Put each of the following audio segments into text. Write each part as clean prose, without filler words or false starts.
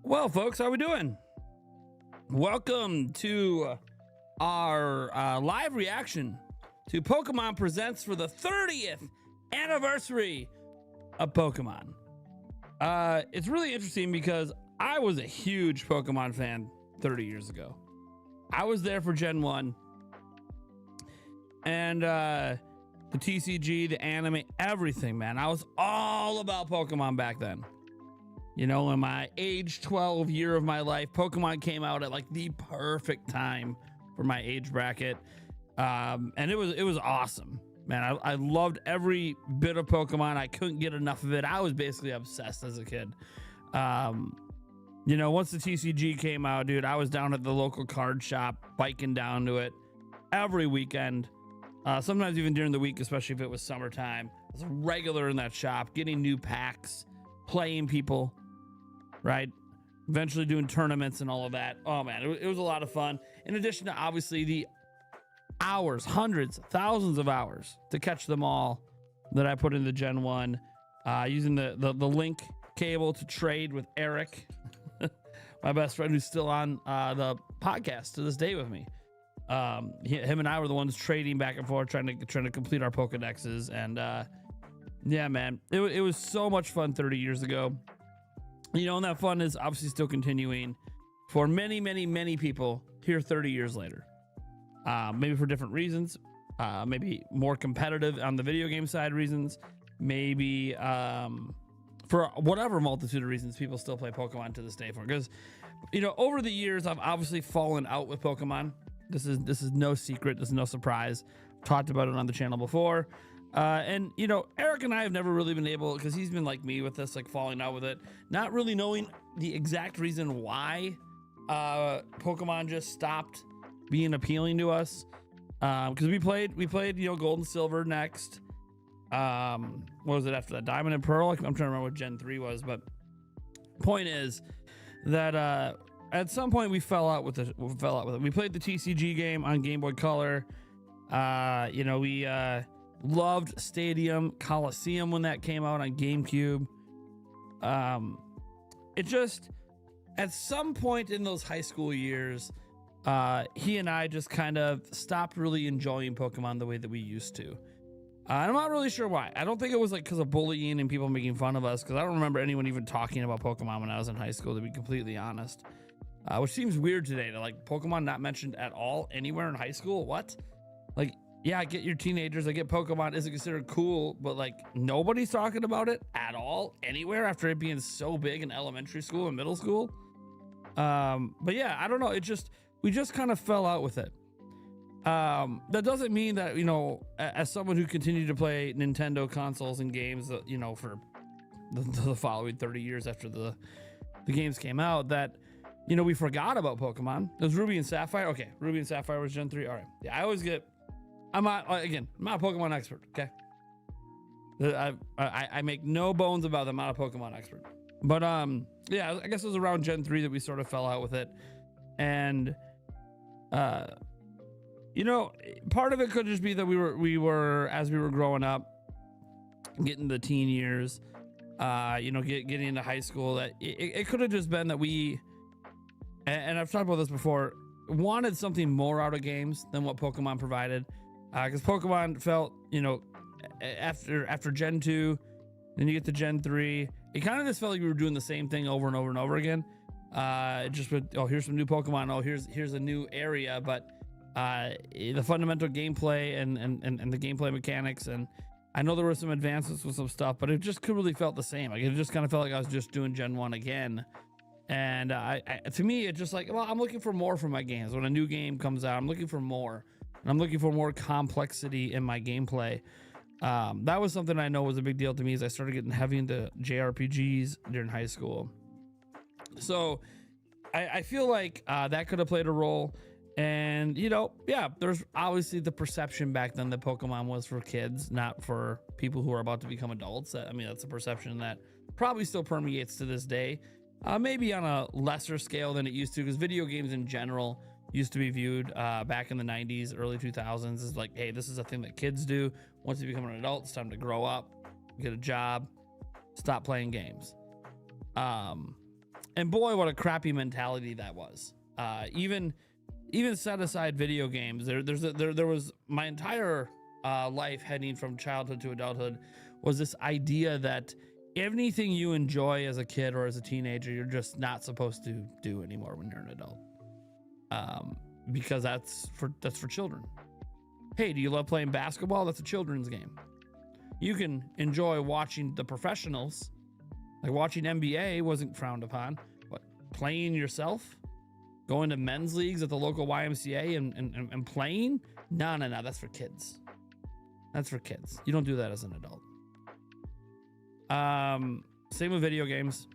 Well, folks, how we doing? Welcome to our live reaction to Pokemon Presents for the 30th anniversary of Pokemon. It's really interesting because I was a huge Pokemon fan 30 years ago. I was there for Gen 1. And the TCG, the anime, everything, man. I was all about Pokemon back then. You know, in my age 12 year of my life, Pokemon came out at like the perfect time for my age bracket. And it was awesome, man. I loved every bit of Pokemon. I couldn't get enough of it. I was basically obsessed as a kid. You know, once the TCG came out, dude, I was down at the local card shop, biking down to it every weekend. Sometimes even during the week, especially if it was summertime. I was a regular in that shop, getting new packs, playing people. Right, eventually doing tournaments and all of that. Oh man, it was a lot of fun. In addition to obviously the hours, hundreds, thousands of hours to catch them all that I put into Gen 1, using the link cable to trade with Eric, my best friend who's still on the podcast to this day with me. Him and I were the ones trading back and forth, trying to complete our Pokedexes. And yeah, man, it was so much fun 30 years ago. You know, and that fun is obviously still continuing for many, many, many people here 30 years later. Maybe for different reasons, maybe more competitive on the video game side reasons, maybe for whatever multitude of reasons people still play Pokemon to this day for. Because, you know, over the years, I've obviously fallen out with Pokemon. This is no secret. This is no surprise. Talked about it on the channel before. And, you know, Eric and I have never really been able, because he's been like me with this, like falling out with it, not really knowing the exact reason why Pokemon just stopped being appealing to us. Because we played, you know, Gold and Silver next. What was it after that? Diamond and Pearl? I'm trying to remember what Gen 3 was, but point is that at some point we fell out with it. We played the TCG game on Game Boy Color. You know, we loved Stadium Coliseum when that came out on GameCube. It just, at some point in those high school years, he and I just kind of stopped really enjoying Pokemon the way that we used to. I'm not really sure why. I don't think it was like because of bullying and people making fun of us, because I don't remember anyone even talking about Pokemon when I was in high school, to be completely honest. Which seems weird today, to like Pokemon not mentioned at all anywhere in high school. What? Like, yeah, I get your teenagers, I get Pokemon isn't considered cool, but like nobody's talking about it at all anywhere after it being so big in elementary school and middle school. But yeah, I don't know. We just kind of fell out with it. That doesn't mean that, you know, as someone who continued to play Nintendo consoles and games, you know, for the following 30 years after the games came out, that, you know, we forgot about Pokemon. It was Ruby and Sapphire. Okay, Ruby and Sapphire was Gen 3. All right. Yeah, I'm not a Pokemon expert, okay? I make no bones about that. I'm not a Pokemon expert. But yeah, I guess it was around Gen 3 that we sort of fell out with it. And you know, part of it could just be that we were as we were growing up, getting the teen years, you know, getting into high school, that it could have just been that we, and I've talked about this before, wanted something more out of games than what Pokemon provided. Because Pokemon felt, you know, after Gen 2, then you get to Gen 3, it kind of just felt like we were doing the same thing over and over and over again. Just with, oh, here's some new Pokemon, oh, here's a new area, but the fundamental gameplay and the gameplay mechanics, and I know there were some advances with some stuff, but it just could really felt the same. Like, it just kind of felt like I was just doing Gen 1 again. And to me, it's just like, well, I'm looking for more from my games. When a new game comes out, I'm looking for more. And I'm looking for more complexity in my gameplay. That was something I know was a big deal to me as I started getting heavy into JRPGs during high school. So I feel like that could have played a role. And, you know, yeah, there's obviously the perception back then that Pokemon was for kids, not for people who are about to become adults. I mean, that's a perception that probably still permeates to this day. Maybe on a lesser scale than it used to, because video games in general used to be viewed back in the 90s, early 2000s as like, hey, this is a thing that kids do. Once you become an adult, it's time to grow up, get a job, stop playing games. And boy, what a crappy mentality that was. Even set aside video games. There was my entire life heading from childhood to adulthood was this idea that anything you enjoy as a kid or as a teenager, you're just not supposed to do anymore when you're an adult. Because that's for children. Hey, do you love playing basketball? That's a children's game. You can enjoy watching the professionals, like watching NBA wasn't frowned upon. But playing yourself, going to men's leagues at the local YMCA and playing? No, that's for kids. That's for kids. You don't do that as an adult. Same with video games.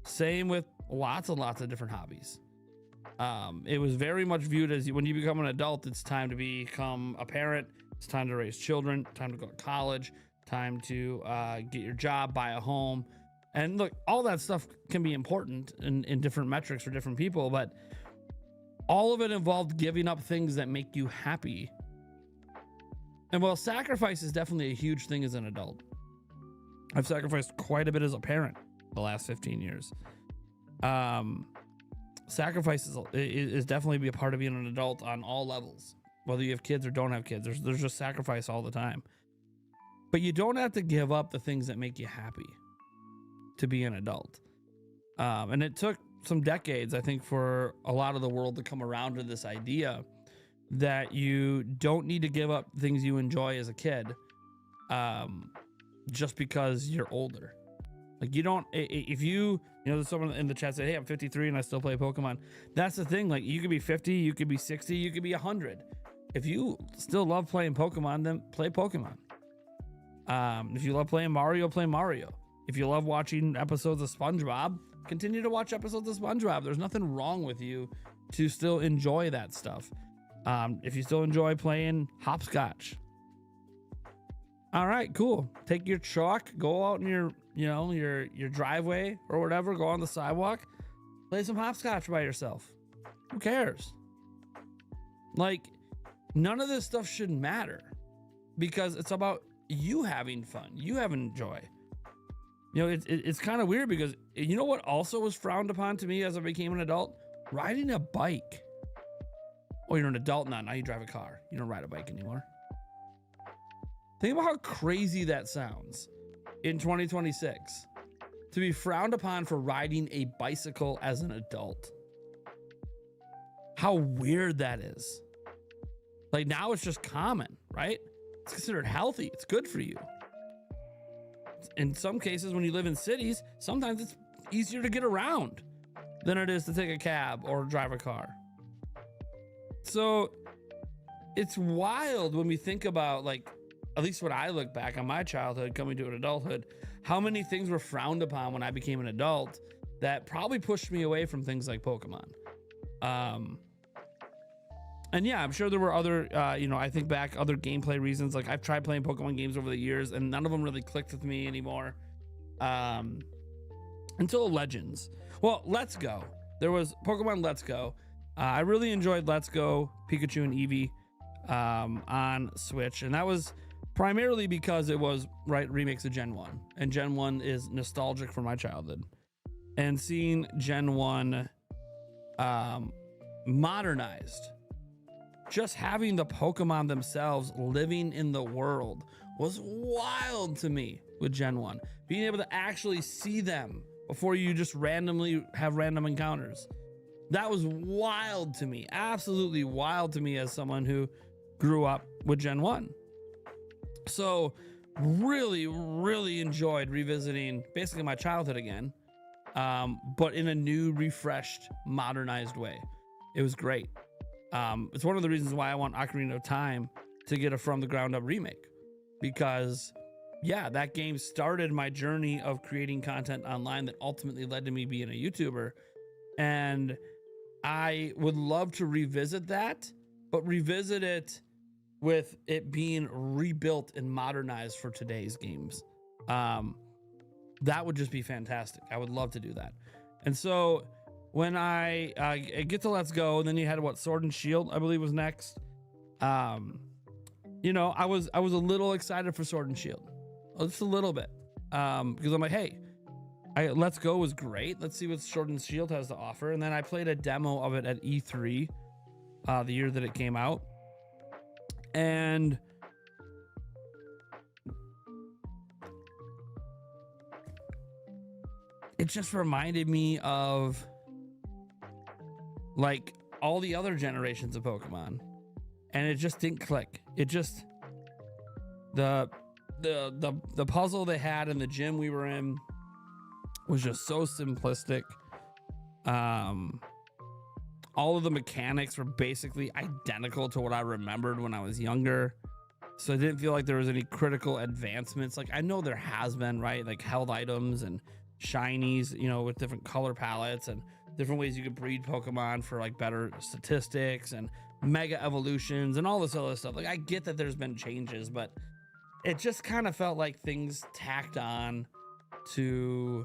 Same with lots and lots of different hobbies. It was very much viewed as when you become an adult, it's time to become a parent. It's time to raise children, time to go to college, time to get your job, buy a home. And look, all that stuff can be important in different metrics for different people, but all of it involved giving up things that make you happy. And while sacrifice is definitely a huge thing as an adult, I've sacrificed quite a bit as a parent the last 15 years. Sacrifice is definitely be a part of being an adult on all levels, whether you have kids or don't have kids. There's just sacrifice all the time. But you don't have to give up the things that make you happy to be an adult. And it took some decades, I think, for a lot of the world to come around to this idea that you don't need to give up things you enjoy as a kid just because you're older. Like you don't, if you know, there's someone in the chat said, hey, I'm 53 and I still play Pokemon. That's the thing. Like you could be 50, you could be 60, you could be 100. If you still love playing Pokemon, then play Pokemon. If you love playing Mario, play Mario. If you love watching episodes of SpongeBob, continue to watch episodes of SpongeBob. There's nothing wrong with you to still enjoy that stuff. If you still enjoy playing hopscotch, all right, cool. Take your chalk, go out in your driveway or whatever, go on the sidewalk, play some hopscotch by yourself. Who cares? Like, none of this stuff should matter because it's about you having fun, you having joy. You know, it's kind of weird because you know what also was frowned upon to me as I became an adult? Riding a bike. Oh, you're an adult now. Now you drive a car. You don't ride a bike anymore. Think about how crazy that sounds in 2026 to be frowned upon for riding a bicycle as an adult. How weird that is. Like now it's just common, right? It's considered healthy. It's good for you. In some cases, when you live in cities, sometimes it's easier to get around than it is to take a cab or drive a car. So it's wild when we think about, like, at least when I look back on my childhood coming to an adulthood, how many things were frowned upon when I became an adult that probably pushed me away from things like Pokemon. And yeah, I'm sure there were other, I think back other gameplay reasons. Like I've tried playing Pokemon games over the years and none of them really clicked with me anymore. Until Legends. Well, Let's Go. There was Pokemon Let's Go. I really enjoyed Let's Go, Pikachu and Eevee on Switch. And that was primarily because it was remakes of Gen 1. And Gen 1 is nostalgic for my childhood. And seeing Gen 1 modernized, just having the Pokemon themselves living in the world was wild to me with Gen 1. Being able to actually see them before you just randomly have random encounters. That was wild to me, absolutely wild to me as someone who grew up with Gen 1. So really, really enjoyed revisiting basically my childhood again, but in a new, refreshed, modernized way. It was great. It's one of the reasons why I want Ocarina of Time to get a from the ground up remake, because yeah, that game started my journey of creating content online that ultimately led to me being a YouTuber. And I would love to revisit that, but revisit it with it being rebuilt and modernized for today's games. That would just be fantastic. I would love to do that. And so when I get to Let's Go, and then you had what, Sword and Shield, I believe was next. You know, I was a little excited for Sword and Shield, just a little bit, because I'm like, hey, Let's Go was great. Let's see what Sword and Shield has to offer. And then I played a demo of it at E3, the year that it came out, and it just reminded me of like all the other generations of Pokemon, and it just didn't click. It just, the puzzle they had in the gym we were in was just so simplistic. All of the mechanics were basically identical to what I remembered when I was younger, so I didn't feel like there was any critical advancements. Like, I know there has been, right, like held items and shinies, you know, with different color palettes and different ways you could breed Pokemon for like better statistics and mega evolutions and all this other stuff. Like, I get that there's been changes, but it just kind of felt like things tacked on to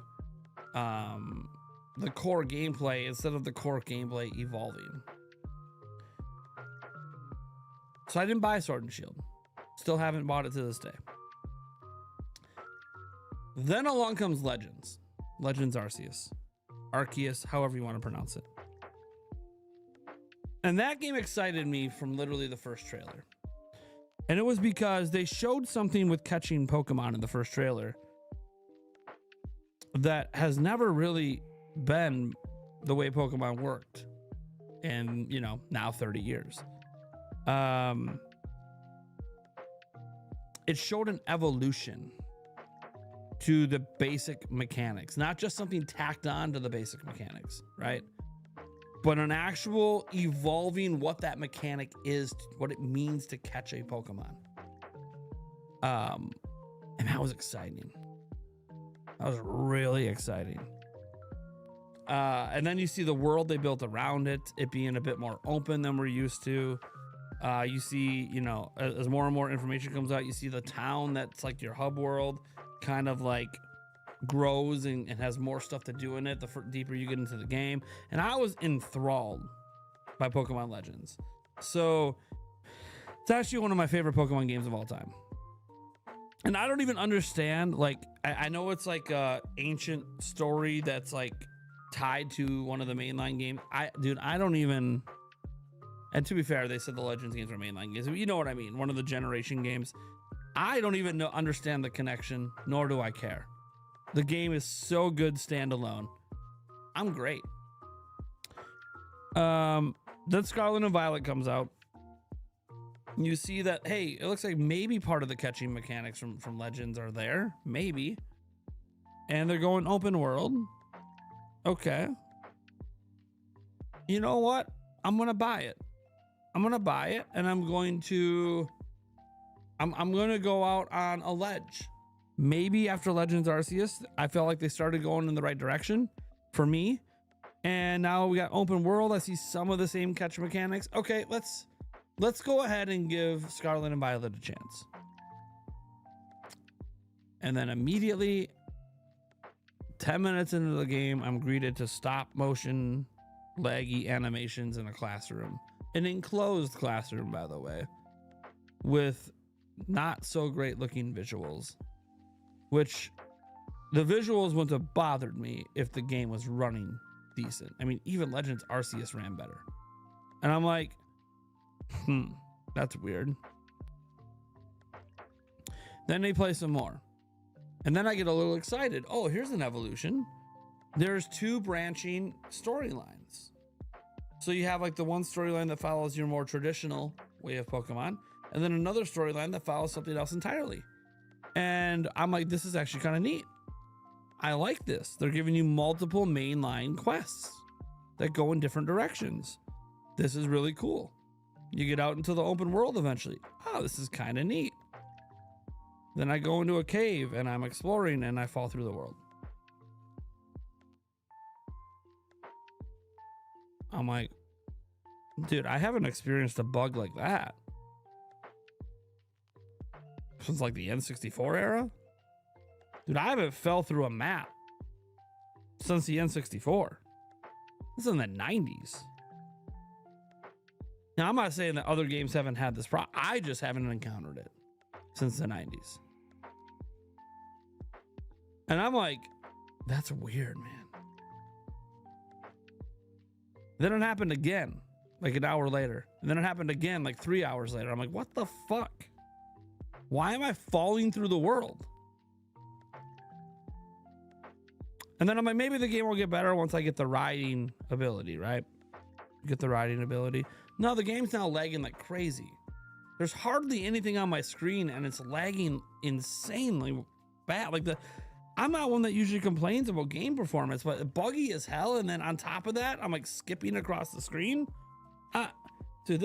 the core gameplay instead of the core gameplay evolving. So I didn't buy Sword and Shield. Still haven't bought it to this day. Then along comes Legends Arceus, however you want to pronounce it. And that game excited me from literally the first trailer. And it was because they showed something with catching Pokemon in the first trailer that has never really been the way Pokemon worked in, you know, now 30 years. It showed an evolution to the basic mechanics, not just something tacked on to the basic mechanics, right? But an actual evolving what that mechanic is, what it means to catch a Pokemon. And that was exciting. That was really exciting. And then you see the world they built around it being a bit more open than we're used to. You see, you know, as more and more information comes out, you see the town that's like your hub world kind of like grows and has more stuff to do in it the deeper you get into the game. And I was enthralled by Pokemon Legends. So it's actually one of my favorite Pokemon games of all time. And I don't even understand, like, I know it's like a ancient story that's like tied to one of the mainline games. I don't even, and to be fair, they said the Legends games were mainline games. You know what I mean? One of the generation games. I don't even understand the connection, nor do I care. The game is so good standalone. I'm great. Then Scarlet and Violet comes out. You see that, hey, it looks like maybe part of the catching mechanics from Legends are there. Maybe. And they're going open world. Okay. You know what? I'm going to buy it. I'm going to buy it, and I'm going to go out on a ledge. Maybe after Legends Arceus, I felt like they started going in the right direction for me. And now we got open world. I see some of the same catch mechanics. Okay, let's go ahead and give Scarlet and Violet a chance. And then immediately, 10 minutes into the game, I'm greeted to stop motion, laggy animations in a classroom. An enclosed classroom, by the way, with not so great looking visuals, which the visuals wouldn't have bothered me if the game was running decent. I mean, even Legends Arceus ran better. And I'm like, that's weird. Then they play some more. And then I get a little excited. Oh, here's an evolution. There's two branching storylines. So you have like the one storyline that follows your more traditional way of Pokemon, and then another storyline that follows something else entirely. And I'm like, this is actually kind of neat. I like this. They're giving you multiple mainline quests that go in different directions. This is really cool. You get out into the open world eventually. Oh, this is kind of neat. Then I go into a cave and I'm exploring and I fall through the world. I'm like, dude, I haven't experienced a bug like that since like the N64 era. Dude, I haven't fell through a map since the N64. This is in the 90s. Now, I'm not saying that other games haven't had this problem. I just haven't encountered it since the 90s. And I'm like, that's weird, man. Then it happened again, like an hour later. And then it happened again, like 3 hours later. I'm like, what the fuck? Why am I falling through the world? And then I'm like, maybe the game will get better once I get the riding ability, right? Get the riding ability. No, the game's now lagging like crazy. There's hardly anything on my screen and it's lagging insanely bad. Like I'm not one that usually complains about game performance, but buggy as hell. And then on top of that, I'm like skipping across the screen. Dude,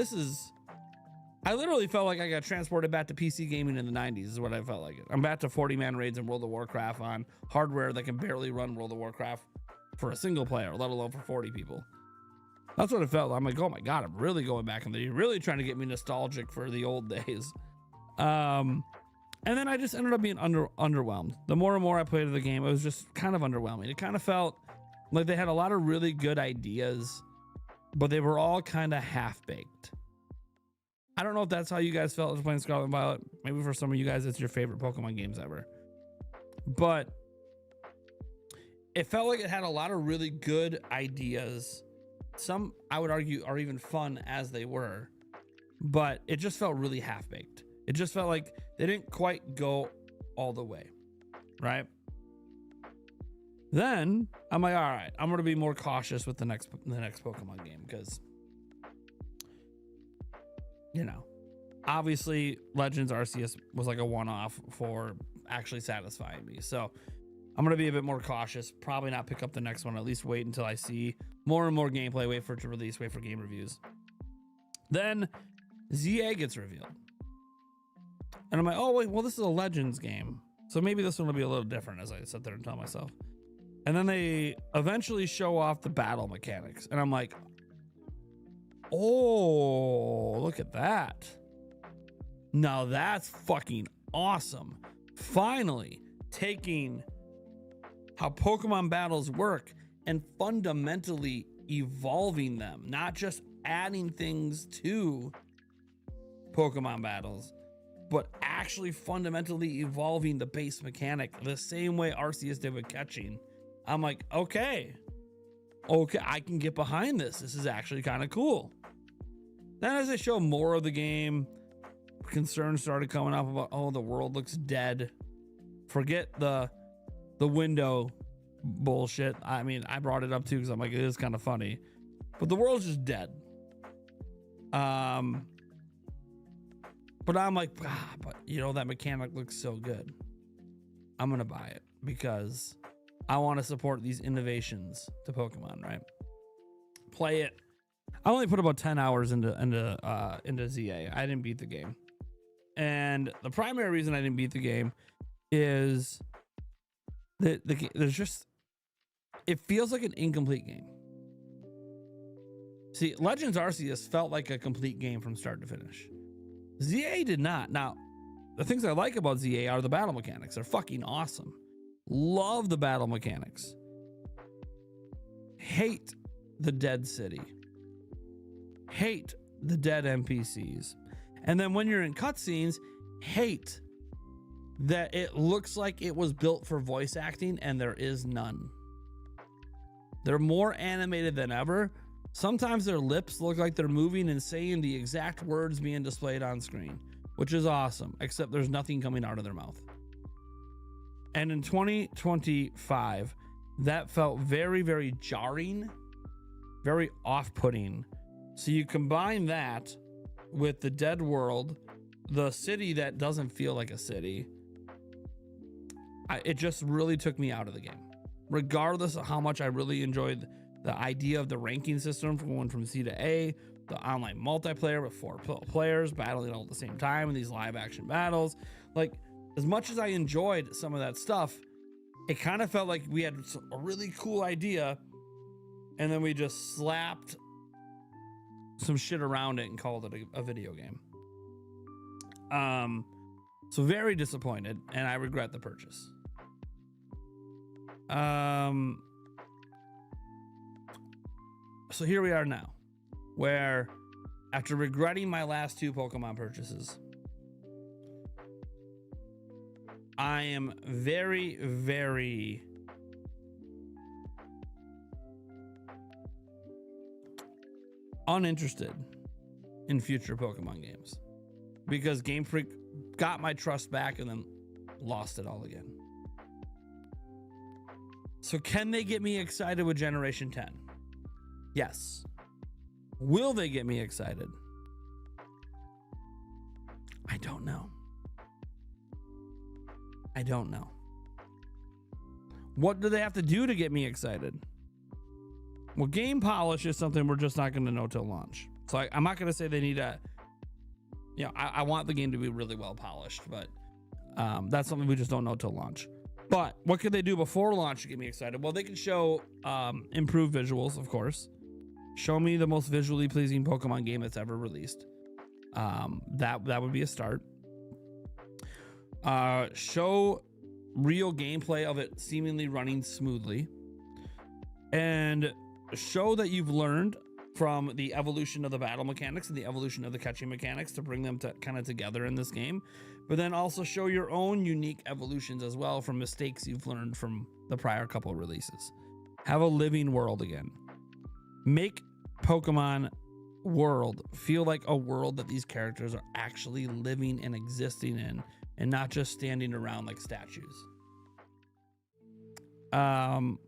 I literally felt like I got transported back to PC gaming in the 90s is what I felt like. I'm back to 40-man raids in World of Warcraft on hardware that can barely run World of Warcraft for a single player, let alone for 40 people. That's what it felt. I'm like, oh my God, I'm really going back in there. You're really trying to get me nostalgic for the old days. And then I just ended up being underwhelmed. The more and more I played the game, it was just kind of underwhelming. It kind of felt like they had a lot of really good ideas, but they were all kind of half-baked. I don't know if that's how you guys felt playing Scarlet and Violet. Maybe for some of you guys, it's your favorite Pokemon games ever. But it felt like it had a lot of really good ideas. Some, I would argue, are even fun as they were. But it just felt really half-baked. It just felt like they didn't quite go all the way, right? Then I'm like, all right, I'm going to be more cautious with the next Pokemon game because, you know, obviously Legends Arceus was like a one-off for actually satisfying me. So I'm going to be a bit more cautious, probably not pick up the next one, at least wait until I see more and more gameplay, wait for it to release, wait for game reviews. Then ZA gets revealed. And I'm like, oh, wait, well, this is a Legends game. So maybe this one will be a little different, as I sit there and tell myself. And then they eventually show off the battle mechanics. And I'm like, oh, look at that. Now that's fucking awesome. Finally taking how Pokemon battles work and fundamentally evolving them, not just adding things to Pokemon battles, but actually fundamentally evolving the base mechanic the same way Arceus did with catching. I'm like, okay, I can get behind this. This is actually kind of cool. Then as they show more of the game, concerns started coming up about, oh, the world looks dead. Forget the window bullshit. I mean, I brought it up too because I'm like, it is kind of funny, but the world's just dead. But I'm like, but you know, that mechanic looks so good. I'm going to buy it because I want to support these innovations to Pokemon, right? Play it. I only put about 10 hours into ZA. I didn't beat the game. And the primary reason I didn't beat the game is that there's just, it feels like an incomplete game. See, Legends Arceus felt like a complete game from start to finish. ZA did not. Now, the things I like about ZA are the battle mechanics. They're fucking awesome. Love the battle mechanics. Hate the dead city. Hate the dead NPCs. And then when you're in cutscenes, hate that it looks like it was built for voice acting and there is none. They're more animated than ever. Sometimes their lips look like they're moving and saying the exact words being displayed on screen, which is awesome, except there's nothing coming out of their mouth. And in 2025, that felt very, very jarring, very off-putting. So you combine that with the dead world, the city that doesn't feel like a city, it just really took me out of the game. Regardless of how much I really enjoyed the idea of the ranking system from going from C to A, the online multiplayer with 4 players battling all at the same time in these live action battles. Like, as much as I enjoyed some of that stuff, it kind of felt like we had a really cool idea and then we just slapped some shit around it and called it a video game. So very disappointed, and I regret the purchase. So here we are now, where after regretting my last 2 Pokemon purchases, I am very, very uninterested in future Pokemon games because Game Freak got my trust back and then lost it all again. So can they get me excited with Generation 10? Yes. Will they get me excited? I don't know. I don't know. What do they have to do to get me excited? Well, game polish is something we're just not going to know till launch. So I'm not going to say they need a, you know, I want the game to be really well polished, but that's something we just don't know till launch. But what could they do before launch to get me excited? Well, they can show improved visuals, of course. Show me the most visually pleasing Pokemon game that's ever released. That would be a start. Show real gameplay of it seemingly running smoothly, and show that you've learned from the evolution of the battle mechanics and the evolution of the catching mechanics to bring them to kind of together in this game, but then also show your own unique evolutions as well from mistakes you've learned from the prior couple releases. Have a living world again. Make Pokemon world feel like a world that these characters are actually living and existing in, and not just standing around like statues.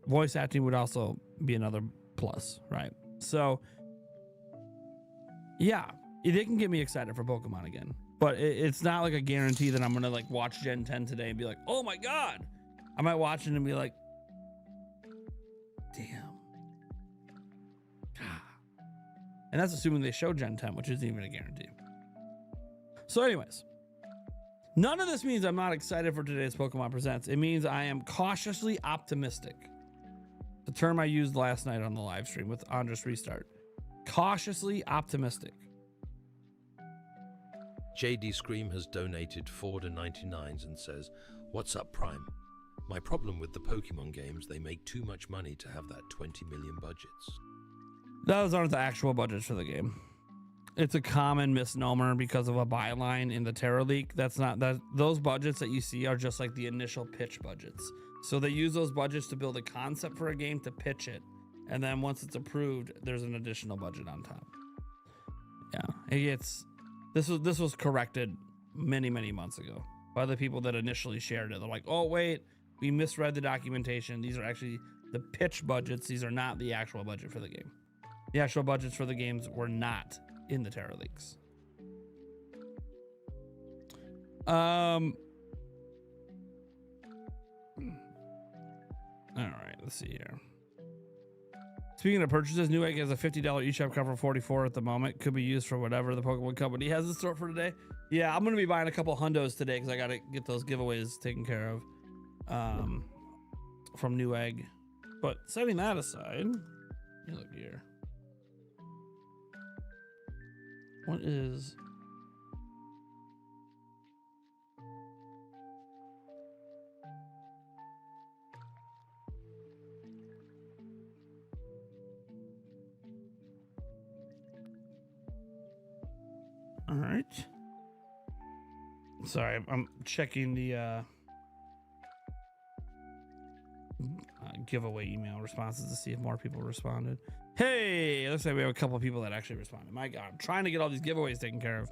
Voice acting would also be another plus, right? So yeah, they can get me excited for Pokemon again, but it's not like a guarantee that I'm gonna like watch Gen 10 today and be like, oh my god. I might watch it and be like, damn. And that's assuming they show Gen 10, which isn't even a guarantee. So anyways, none of this means I'm not excited for today's Pokemon Presents. It means I am cautiously optimistic. The term I used last night on the live stream with Andres Restart. Cautiously optimistic. JD Scream has donated $4.99 and says, "What's up, Prime? My problem with the Pokemon games, they make too much money to have that 20 million budgets." Those aren't the actual budgets for the game. It's a common misnomer because of a byline in the Terra leak. That's not that. Those budgets that you see are just like the initial pitch budgets. So they use those budgets to build a concept for a game to pitch it, and then once it's approved, there's an additional budget on top. Yeah, this was corrected many months ago by the people that initially shared it. They're like, oh wait, we misread the documentation. These are actually the pitch budgets. These are not the actual budget for the game. The actual budgets for the games were not in the Terra leaks. All right, let's see here. Speaking of purchases, Newegg has a $50 eShop cover, 44 at the moment. Could be used for whatever the Pokemon Company has in store for today. Yeah, I'm gonna be buying a couple hundos today because I gotta get those giveaways taken care of from Newegg. But setting that aside, let me look here. What is... All right. Sorry, I'm checking the giveaway email responses to see if more people responded. Hey, it looks like we have a couple of people that actually responded. My God, I'm trying to get all these giveaways taken care of.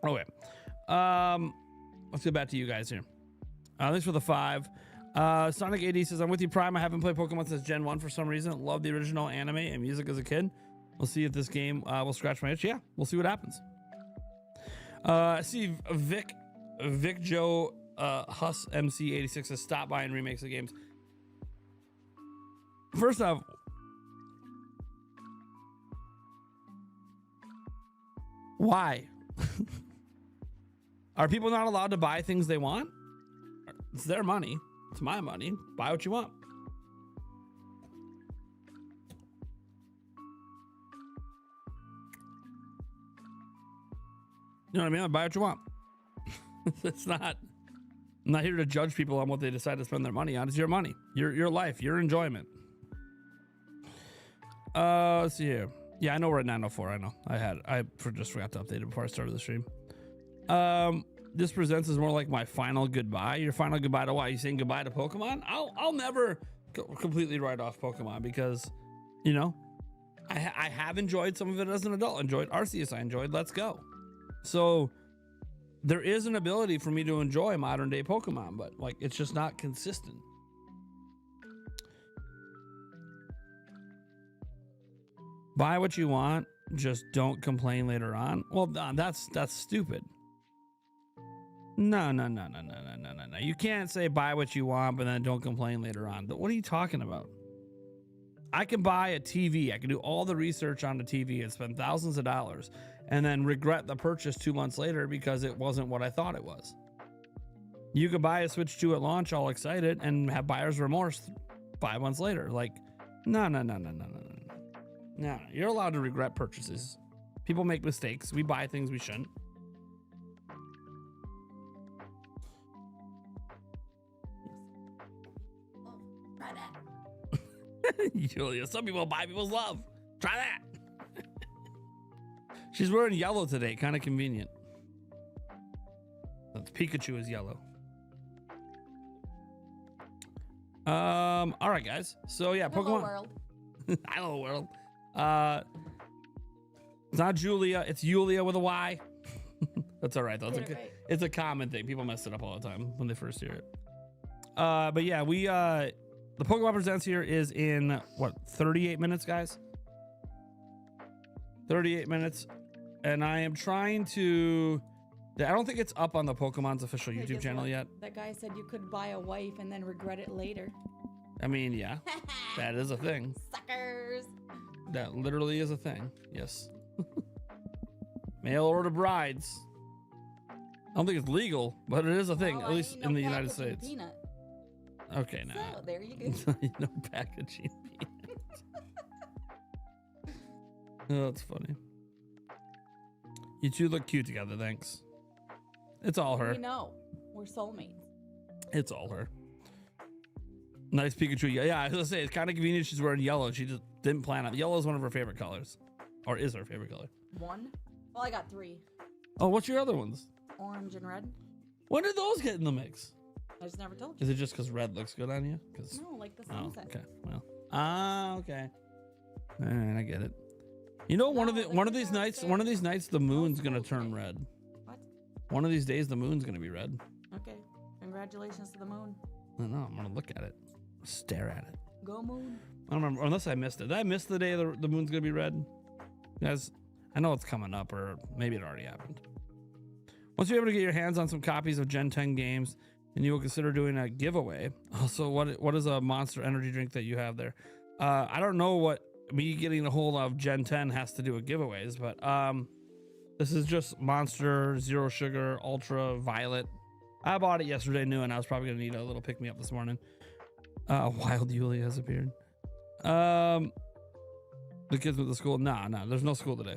Okay. Let's get back to you guys here. Thanks for the 5. Sonic AD says, I'm with you, Prime. I haven't played Pokemon since Gen 1 for some reason. Love the original anime and music as a kid. We'll see if this game will scratch my itch. Yeah, we'll see what happens. I see Vic Joe Huss MC 86 has stopped by and remakes the games. First off, why? Are people not allowed to buy things they want? It's their money. It's my money. Buy what you want. You know what I mean? Buy what you want. It's not. I'm not here to judge people on what they decide to spend their money on. It's your money, your life, your enjoyment. Let's see here. Yeah, I know we're at 904. I know. I just forgot to update it before I started the stream. This presents as more like my final goodbye. Your final goodbye to what? You saying goodbye to Pokemon? I'll never completely write off Pokemon because, you know, I have enjoyed some of it as an adult. Enjoyed Arceus. I enjoyed Let's Go. So there is an ability for me to enjoy modern day Pokemon, but like it's just not consistent. Buy what you want, just don't complain later on. Well, that's stupid. No. You can't say buy what you want, but then don't complain later on. What are you talking about? I can buy a TV. I can do all the research on the TV and spend thousands of dollars and then regret the purchase 2 months later because it wasn't what I thought it was. You could buy a Switch 2 at launch all excited and have buyer's remorse 5 months later. Like, no. No, you're allowed to regret purchases. People make mistakes. We buy things we shouldn't. Try that. Julia, some people buy people's love. Try that. She's wearing yellow today. Kind of convenient. That's Pikachu is yellow. All right, guys. So yeah, Hello Pokemon. world. Hello world. It's not Julia, it's Yulia with a Y. That's all right though. It's a common thing. People mess it up all the time when they first hear it. But yeah, the Pokemon Presents here is in what, 38 minutes, guys? 38 minutes. And I am trying to, I don't think it's up on the Pokemon's official Hey, YouTube guess channel what? yet. That guy said you could buy a wife and then regret it later. I mean, yeah, that is a thing. Suckers. That literally is a thing. Yes. Mail order brides. I don't think it's legal, but it is a thing, Well, at least ain't in no the United packaging States. Peanut. Okay, now. So there you go. No packaging peanuts. Oh, that's funny. You two look cute together, thanks. It's all her. We know. We're soulmates. It's all her. Nice Pikachu. Yeah, I was gonna say, it's kind of convenient she's wearing yellow. She just didn't plan on. Yellow is one of her favorite colors. Or is her favorite color. One? Well, I got 3. Oh, what's your other ones? Orange and red. When did those get in the mix? I just never told you. Is it just because red looks good on you? No, like the Oh, sunset. okay. Well. Okay. All right, I get it. You know, one of these nights, the moon's gonna turn red. What? One of these days, the moon's gonna be red. Okay. Congratulations to the moon. I don't know. I'm gonna look at it, stare at it. Go moon. I don't remember, unless I missed it. Did I miss the day the moon's gonna be red? Guys, I know it's coming up, or maybe it already happened. Once you're able to get your hands on some copies of Gen 10 games, then you will consider doing a giveaway. Also, what is a Monster Energy drink that you have there? I don't know what me getting a hold of Gen 10 has to do with giveaways, but this is just Monster Zero Sugar Ultra Violet. I bought it yesterday new, and I was probably gonna need a little pick me up this morning. Wild Yulia has appeared. The kids went to school. Nah, there's no school today.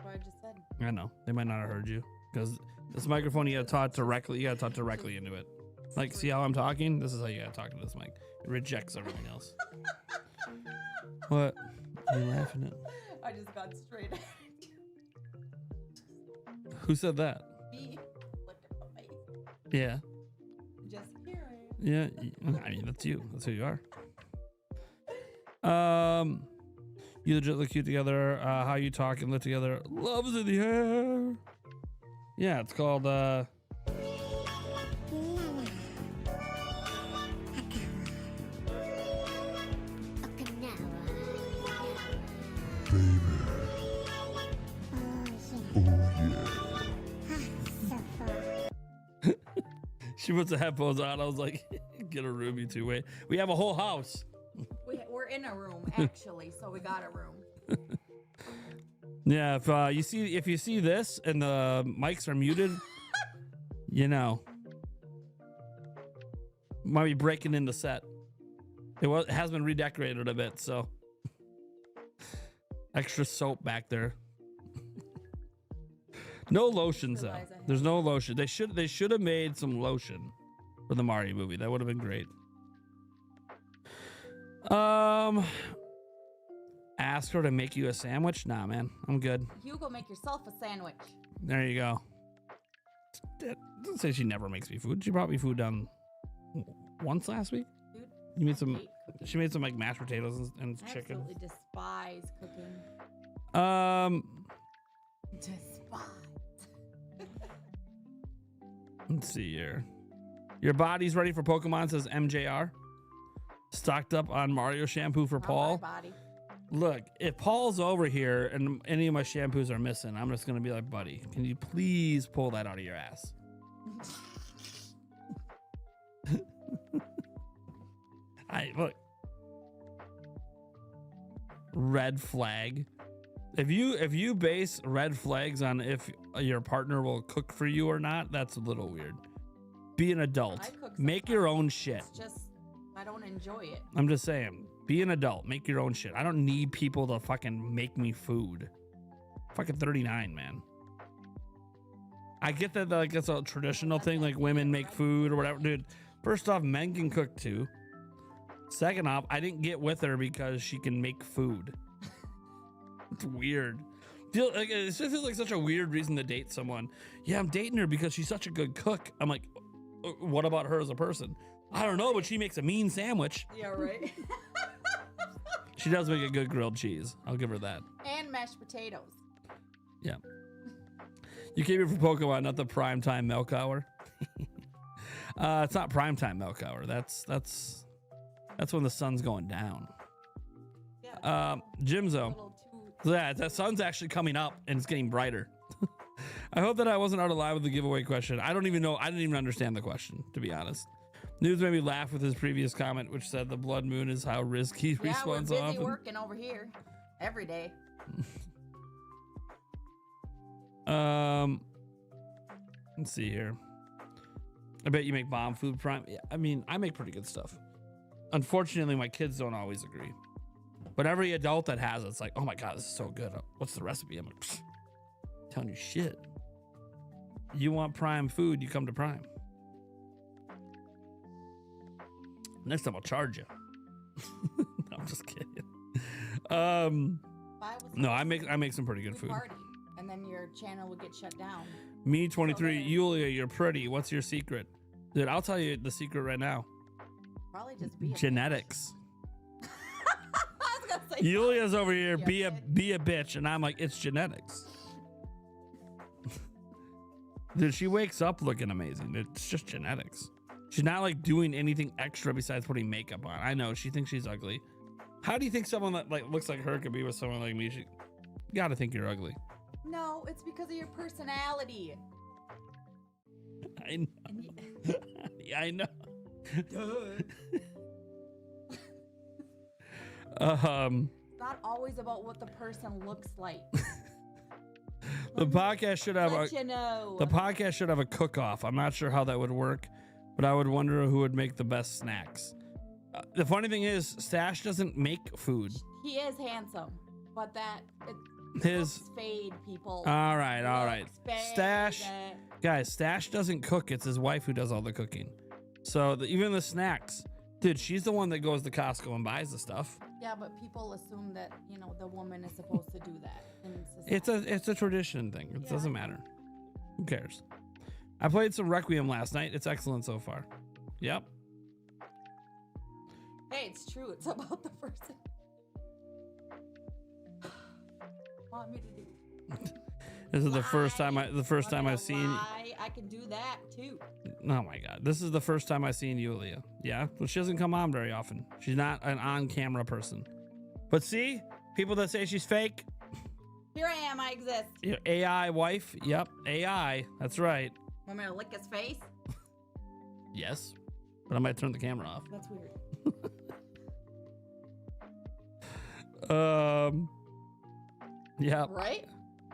What I just said. I know they might not have heard you because this microphone you gotta talk directly. You gotta talk directly into it. Like, see how I'm talking? This is how you gotta talk to this mic. It rejects everything else. What? Are you laughing at? I just got straight at you. Who said that? Me. Look at my face. Yeah. Just hearing. Yeah. I mean, that's you. That's who you are. You legit look cute together. How you talk and live together. Love is in the air. Yeah, it's called She puts the headphones on. I was like, get a room, you two. Wait, we have a whole house. We're in a room actually, so we got a room. Yeah, if you see this and the mics are muted, you know, might be breaking in the set. It has been redecorated a bit, so extra soap back there. No lotions though. There's no lotion. They should have made some lotion for the Mario movie. That would have been great. ask her to make you a sandwich? Nah, man, I'm good. You go make yourself a sandwich. There you go. Doesn't say she never makes me food. She brought me food once last week. Dude, You made I some. hate cooking. She made some like mashed potatoes and I chicken. absolutely despise cooking. Despise. Let's see here. Your body's ready for Pokemon, says MJR. Stocked up on Mario shampoo for Not Paul. my body. Look, if Paul's over here and any of my shampoos are missing, I'm just gonna be like, buddy, can you please pull that out of your ass? Look. Red flag. If you base red flags on if your partner will cook for you or not, that's a little weird. Be an adult. I cook Make your sometimes. own shit. It's just I don't enjoy it. I'm just saying, be an adult. Make your own shit. I don't need people to fucking make me food. Fucking 39, man. I get that like it's a traditional thing, like women make food or whatever. Dude, first off, men can cook too. Second off, I didn't get with her because she can make food. It's weird. It just feels like such a weird reason to date someone. Yeah, I'm dating her because she's such a good cook. I'm like, what about her as a person? I don't know, but she makes a mean sandwich. Yeah, right. She does make a good grilled cheese. I'll give her that. And mashed potatoes. Yeah. You came here for Pokemon, not the primetime milk hour. It's not primetime milk hour. That's when the sun's going down. Yeah. Jimzo. Little too. Yeah, the sun's actually coming up and it's getting brighter. I hope that I wasn't out of line with the giveaway question. I don't even know. I didn't even understand the question, to be honest. News made me laugh with his previous comment, which said the blood moon is how risky Yeah, we're responds busy often. working over here every day. Let's see here. I bet you make bomb food, Prime. Yeah, I mean, I make pretty good stuff. Unfortunately, my kids don't always agree. But every adult that has it's like, oh my God, this is so good. What's the recipe? I'm like, pfft, telling you shit. You want Prime food, you come to Prime. Next time I'll charge you. No, I'm just kidding. No, I make some pretty good food. Party, and then your channel will get shut down. Me 23, So Yulia, you're pretty. What's your secret? Dude, I'll tell you the secret right now. Probably just be a Genetics. bitch. I was gonna say Yulia's over here, Be a be a bitch, and I'm like, it's genetics. Dude, she wakes up looking amazing. It's just genetics. She's not like doing anything extra besides putting makeup on. I know she thinks she's ugly. How do you think someone that like looks like her could be with someone like me? You gotta think you're ugly. No, it's because of your personality. I know. Yeah, I know. It's not always about what the person looks like. The podcast should have Let you know. the podcast should have a cook-off. I'm not sure how that would work, but I would wonder who would make the best snacks. The funny thing is, Stash doesn't make food. He is handsome, but His looks fade, people. all right. Looks fade. Stash, guys, Stash doesn't cook. It's his wife who does all the cooking. So even the snacks, dude, she's the one that goes to Costco and buys the stuff. Yeah, but people assume that the woman is supposed to do that. It's a tradition thing. It Yeah, doesn't I know. matter. Who cares? I played some Requiem last night. It's excellent so far. Yep. Hey, it's true. It's about the person. Want me to do? This is the first time Lie. I've seen. Lie. I can do that too. Oh my God, this is the first time I've seen Yulia. Yeah, well, she doesn't come on very often. She's not an on-camera person. But see, people that say she's fake, Here I am. I exist. AI wife. Yep, AI. That's right. Want me to lick his face? Yes, but I might turn the camera off. That's weird. Yeah. Right?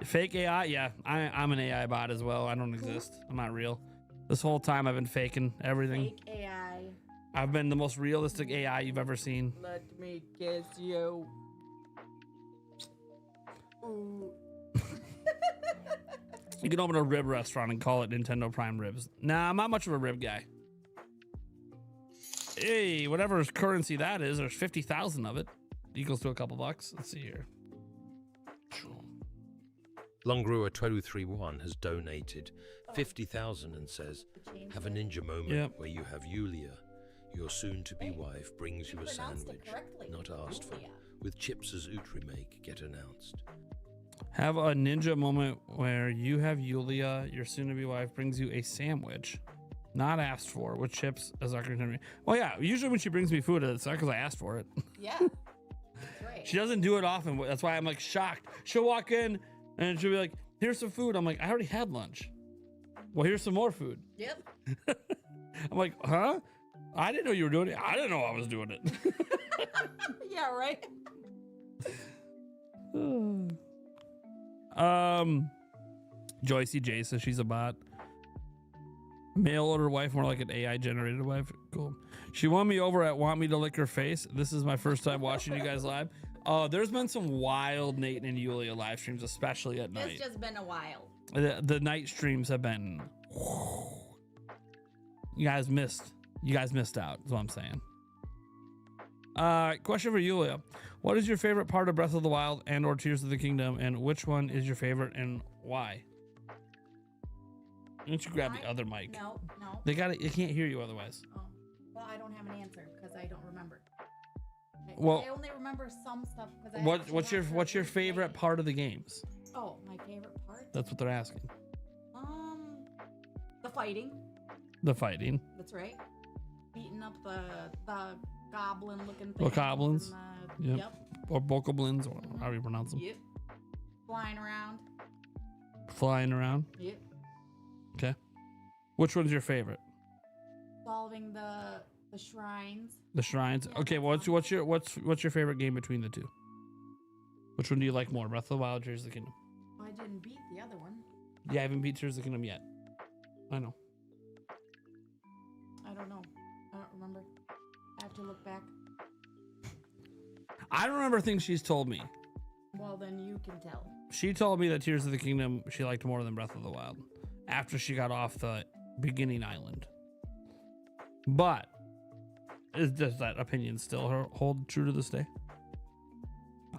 Fake AI. Yeah, I'm an AI bot as well. I don't exist. I'm not real. This whole time I've been faking everything. Fake AI. I've been the most realistic AI you've ever seen. Let me kiss you. Ooh. You can open a rib restaurant and call it Nintendo Prime Ribs. Nah, I'm not much of a rib guy. Hey, whatever currency that is, there's 50,000 of it. equals to a couple bucks. Let's see here. Longrewer 231 has donated 50,000 and says, "Have a ninja moment where you have Yulia, your soon-to-be wife, brings you a sandwich, not asked for, with chips as Oot remake get announced." Have a ninja moment where you have Yulia, your soon-to-be wife, brings you a sandwich, not asked for, with chips as our continuity. Well, yeah, usually when she brings me food, it's not because I asked for it. Yeah. That's right. She doesn't do it often. That's why I'm like shocked. She'll walk in and she'll be like, "Here's some food." I'm like, "I already had lunch." "Well, here's some more food." Yep. I'm like, "Huh? I didn't know you were doing it. I didn't know I was doing it." Yeah, right. Joycey J says she's a bot. Mail order wife, more like an AI generated wife. Cool. She won me over at Want Me to Lick Her Face. This is my first time watching you guys live. There's been some wild Nate and Yulia live streams, especially at night. It's just been a while. The night streams have been. You guys missed out, is what I'm saying. Question for Yulia. What is your favorite part of Breath of the Wild and or Tears of the Kingdom, and which one is your favorite and why? Why don't you grab the other mic? No. They can't hear you otherwise. Oh. Well, I don't have an answer because I don't remember. Well, I only remember some stuff. What's your favorite part of the games? Oh, my favorite part? That's what they're asking. The fighting. The fighting. That's right. Beating up the goblin looking The things. goblins. Yep. Or bokoblins, or however you pronounce them. Yep. Flying around. Flying around. Yep. Okay. Which one's your favorite? Solving the shrines. The shrines. Yeah, Okay. What's your favorite game between the two? Which one do you like more, Breath of the Wild, or Tears of the Kingdom? I didn't beat the other one. Yeah, I haven't beat Tears of the Kingdom yet. I know. I don't know. I don't remember. I have to look back. I don't remember things she's told me. Well, then you can tell. She told me that Tears of the Kingdom she liked more than Breath of the Wild after she got off the beginning island. But does that opinion still hold true to this day?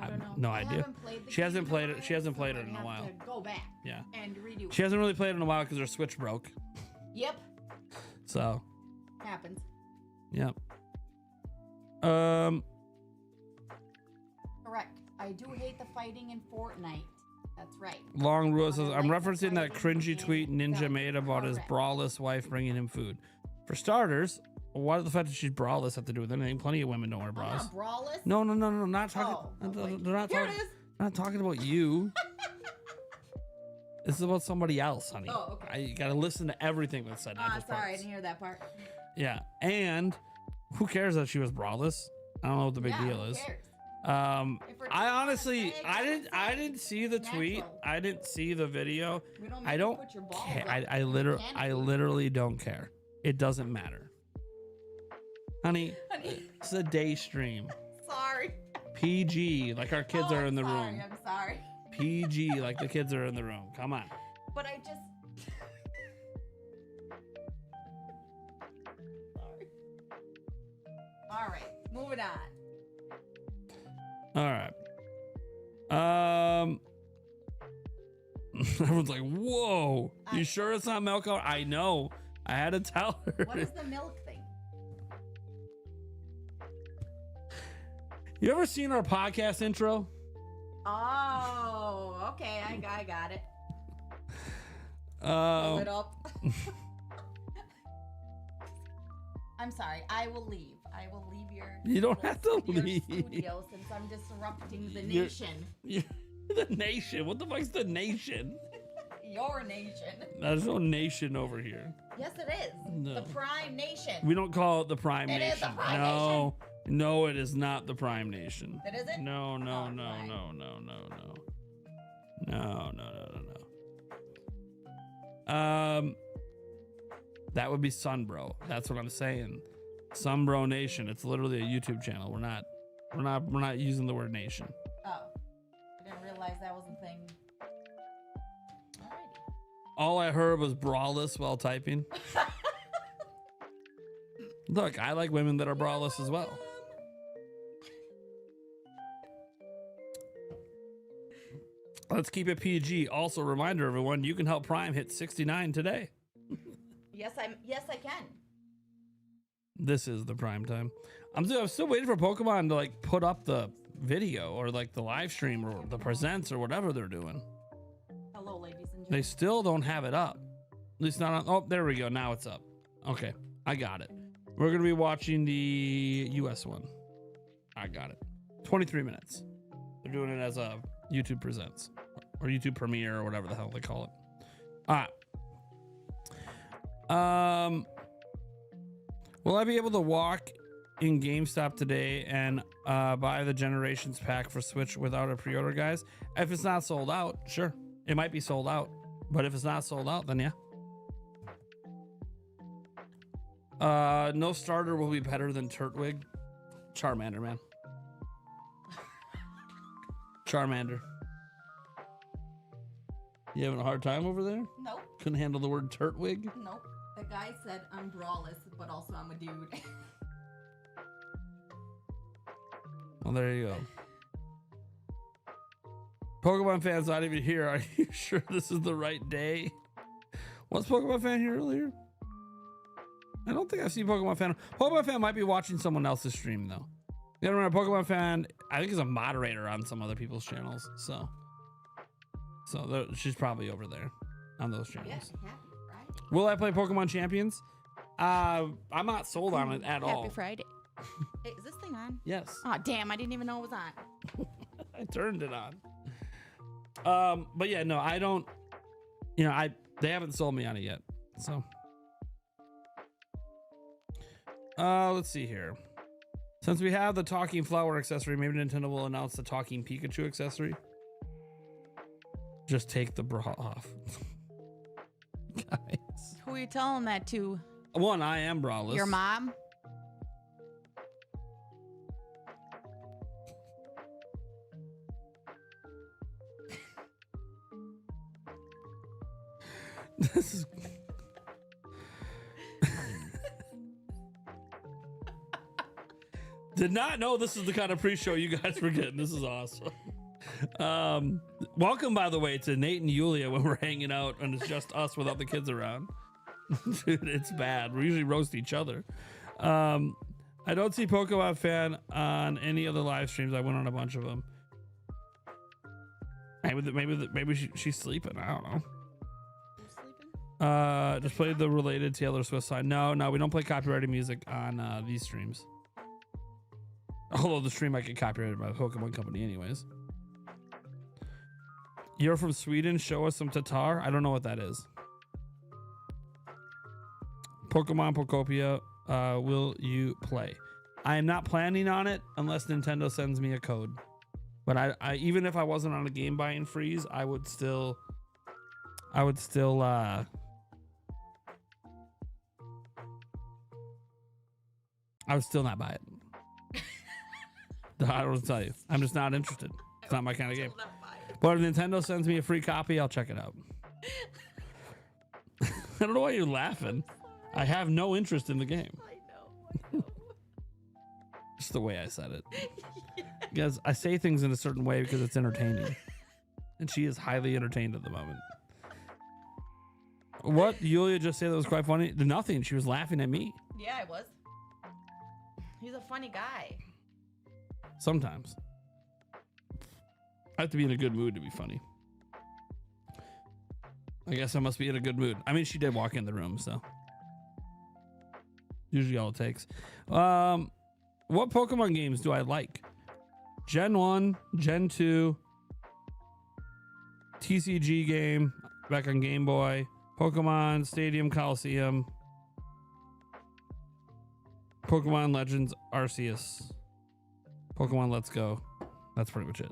I don't know. No I idea. She hasn't played it. She hasn't played it in a while. Go back. Yeah. And redo it. She hasn't really played it in a while because her Switch broke. Yep. So. Happens. Yep. Correct. I do hate the fighting in Fortnite. That's right. Long Rule says, I'm like the referencing that fighting cringy in tweet Ninja itself. made about his Correct. braless wife bringing him food. For starters, what does the fact that she's braless have to do with anything? Plenty of women don't wear I'm bras. not braless. No, not talking. Oh, they're wait. not Here talking. it is. Not talking about you. This is about somebody else, honey. Oh, okay. You gotta listen to everything that's said. Not just Sorry, I parts. didn't hear that part. Yeah, and who cares that she was braless? I don't know what the big deal who is. cares? If we're I just honestly, gonna say, I didn't see the tweet. natural. I didn't see the video. We don't I make you don't put your balls care. up. I You literally don't care. It doesn't matter, honey. Honey. It's a day stream. Sorry. PG, like our kids are in the room. I'm sorry. PG, like the kids are in the room. Come on. But I just. Sorry. All right, moving on. All right. Everyone's like, "Whoa, you sure it's not milk?" I know. I had to tell her. What is the milk thing? You ever seen our podcast intro? Oh, okay. I got it. Pull Um, it up. I'm sorry. I will leave. I will leave your. You don't have to your leave. studio since I'm disrupting the You're- nation. the nation. What the fuck's the nation? Your nation. There's no nation over here. Yes, it is. No. The Prime Nation. We don't call it the Prime It Nation. is the Prime No, it is not the Prime Nation. It isn't? No, Oh, fine. No. That would be Sunbro. That's what I'm saying. Sunbro Nation. It's literally a YouTube channel. We're not using the word nation. Oh. I didn't realize that was a thing. Alrighty. All I heard was braless while typing. Look, I like women that are braless as well. Let's keep it PG. Also, reminder everyone, you can help Prime hit 69 today. Yes, I can. This is the prime time. I'm still waiting for Pokemon to like put up the video or like the live stream or the presents or whatever they're doing. Hello, ladies and gentlemen. They still don't have it up. At least not on. Oh, there we go. Now it's up. Okay, I got it. We're going to be watching the US one. I got it. 23 minutes. They're doing it as a YouTube Presents or YouTube Premiere or whatever the hell they call it. All right. Will I be able to walk in GameStop today and buy the Generations pack for Switch without a pre-order, guys? If it's not sold out, sure. It might be sold out, but if it's not sold out, then yeah. No starter will be better than Turtwig. Charmander, man. Charmander. You having a hard time over there? Nope. Couldn't handle the word Turtwig? Nope. The guy said I'm brawless, but also I'm a dude. Well, there you go. Pokemon fans not even here. Are you sure this is the right day? Was Pokemon fan here earlier? I don't think I've seen Pokemon fan. Pokemon fan might be watching someone else's stream though. You gotta remember, Pokemon fan, I think is a moderator on some other people's channels. So she's probably over there on those channels. Yes, happy Friday. Will I play Pokemon Champions? I'm not sold on it at all. Happy Friday. Hey, is this thing on? Yes. Oh, damn. I didn't even know it was on. I turned it on. But yeah, no, I don't, they haven't sold me on it yet. So, let's see here. Since we have the talking flower accessory, maybe Nintendo will announce the talking Pikachu accessory. Just take the bra off. Guys. Who are you telling that to? One, I am braless. Your mom? This is... Did not know this is the kind of pre-show you guys were getting. This is awesome. Welcome, by the way, to Nate and Yulia when we're hanging out and it's just us without the kids around. Dude, it's bad. We usually roast each other. I don't see Pokemon fan on any other live streams. I went on a bunch of them. Maybe she's sleeping. I don't know. Just played the related Taylor Swift side. No, we don't play copyrighted music on these streams. Although the stream might get copyrighted by the Pokemon Company anyways. You're from Sweden. Show us some Tatar. I don't know what that is. Pokemon Pokopia, will you play? I am not planning on it unless Nintendo sends me a code. But I even if I wasn't on a game buying freeze, I would still not buy it. I don't tell you. I'm just not interested. It's not my kind of game. But if Nintendo sends me a free copy, I'll check it out. I don't know why you're laughing. I have no interest in the game. I know. Just the way I said it. Because I say things in a certain way because it's entertaining. And she is highly entertained at the moment. What Yulia just said that was quite funny? Nothing. She was laughing at me. Yeah, I was. He's a funny guy. Sometimes. I have to be in a good mood to be funny. I guess I must be in a good mood. I mean, she did walk in the room, so. Usually all it takes. What Pokemon games do I like? Gen 1, Gen 2, TCG game, back on Game Boy, Pokemon Stadium Coliseum, Pokemon Legends Arceus, Pokemon Let's Go. That's pretty much it.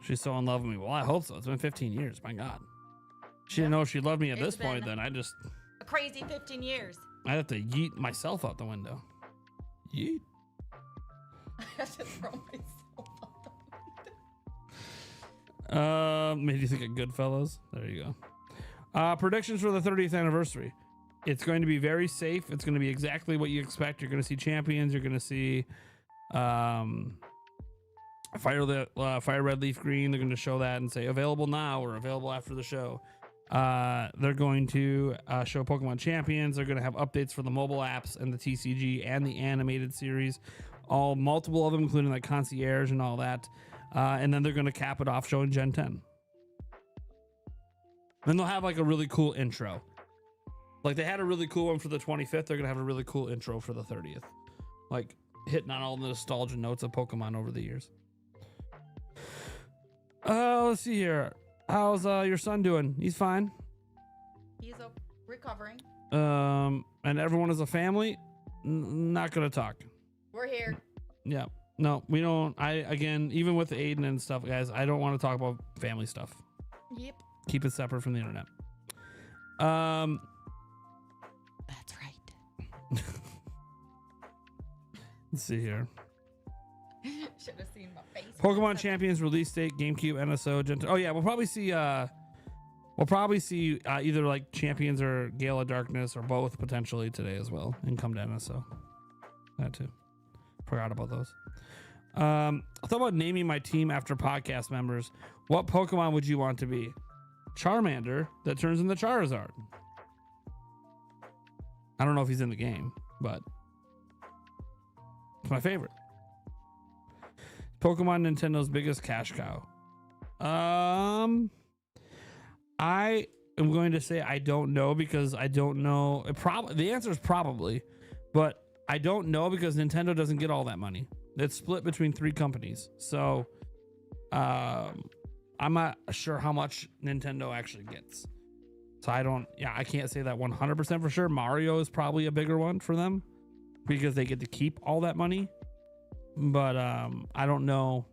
She's so in love with me. Well, I hope so. It's been 15 years. My God. She didn't know she loved me at this point, then I just... A crazy 15 years. I'd have to yeet myself out the window. Yeet. I have to throw myself out the window. Made you think of Goodfellas? There you go. Predictions for the 30th anniversary. It's going to be very safe. It's going to be exactly what you expect. You're going to see champions. You're going to see Fire red, leaf green. They're going to show that and say available now or available after the show. They're going to show Pokemon Champions. They're going to have updates for the mobile apps and the TCG and the animated series, all multiple of them, including like Concierge and all that. And then they're going to cap it off showing Gen 10. Then they'll have like a really cool intro. Like they had a really cool one for the 25th. They're going to have a really cool intro for the 30th. Like hitting on all the nostalgia notes of Pokemon over the years. Let's see here. How's your son doing? He's fine. He's recovering. And everyone is a family. Not gonna talk. We're here. Yeah. No, we don't. Again, even with Aiden and stuff, guys, I don't want to talk about family stuff. Yep. Keep it separate from the internet. That's right. Let's see here. Should have seen my face. Pokemon Champions release date, GameCube, NSO, Gen 10. Oh yeah, we'll probably see either like Champions or Gale of Darkness or both potentially today as well, and come to NSO. That too. Forgot about those. I thought about naming my team after podcast members. What Pokemon would you want to be? Charmander that turns into Charizard. I don't know if he's in the game, but it's my favorite. Pokemon Nintendo's biggest cash cow. I am going to say I don't know because I don't know. The answer is probably, but I don't know because Nintendo doesn't get all that money. It's split between 3 companies. So I'm not sure how much Nintendo actually gets. So I can't say that 100% for sure. Mario is probably a bigger one for them because they get to keep all that money. But I don't know,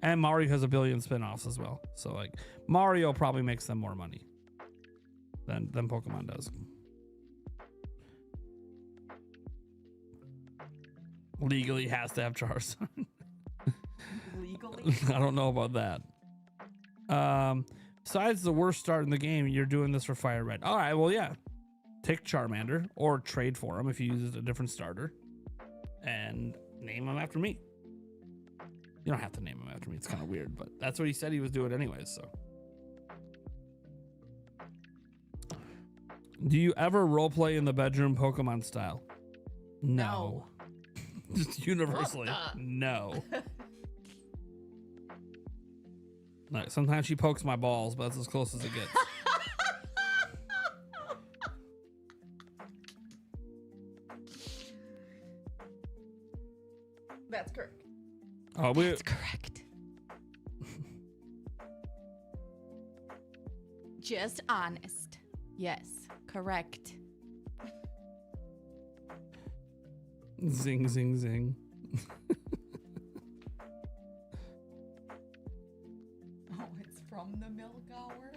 and Mario has a billion spin-offs as well. So like Mario probably makes them more money than Pokemon does. Legally has to have Charizard. Legally? I don't know about that. Besides the worst start in the game, you're doing this for Fire Red. All right, well, yeah. Take Charmander or trade for him if you use a different starter. And name him after me. You don't have to name him after me. It's kind of weird, but that's what he said he was doing anyways. So, do you ever roleplay in the bedroom Pokemon style? No. Just universally, no. Like, sometimes she pokes my balls, but that's as close as it gets. That's correct. Oh, That's correct. Just honest. Yes, correct. Zing, zing, zing. Oh, it's from the milk hour.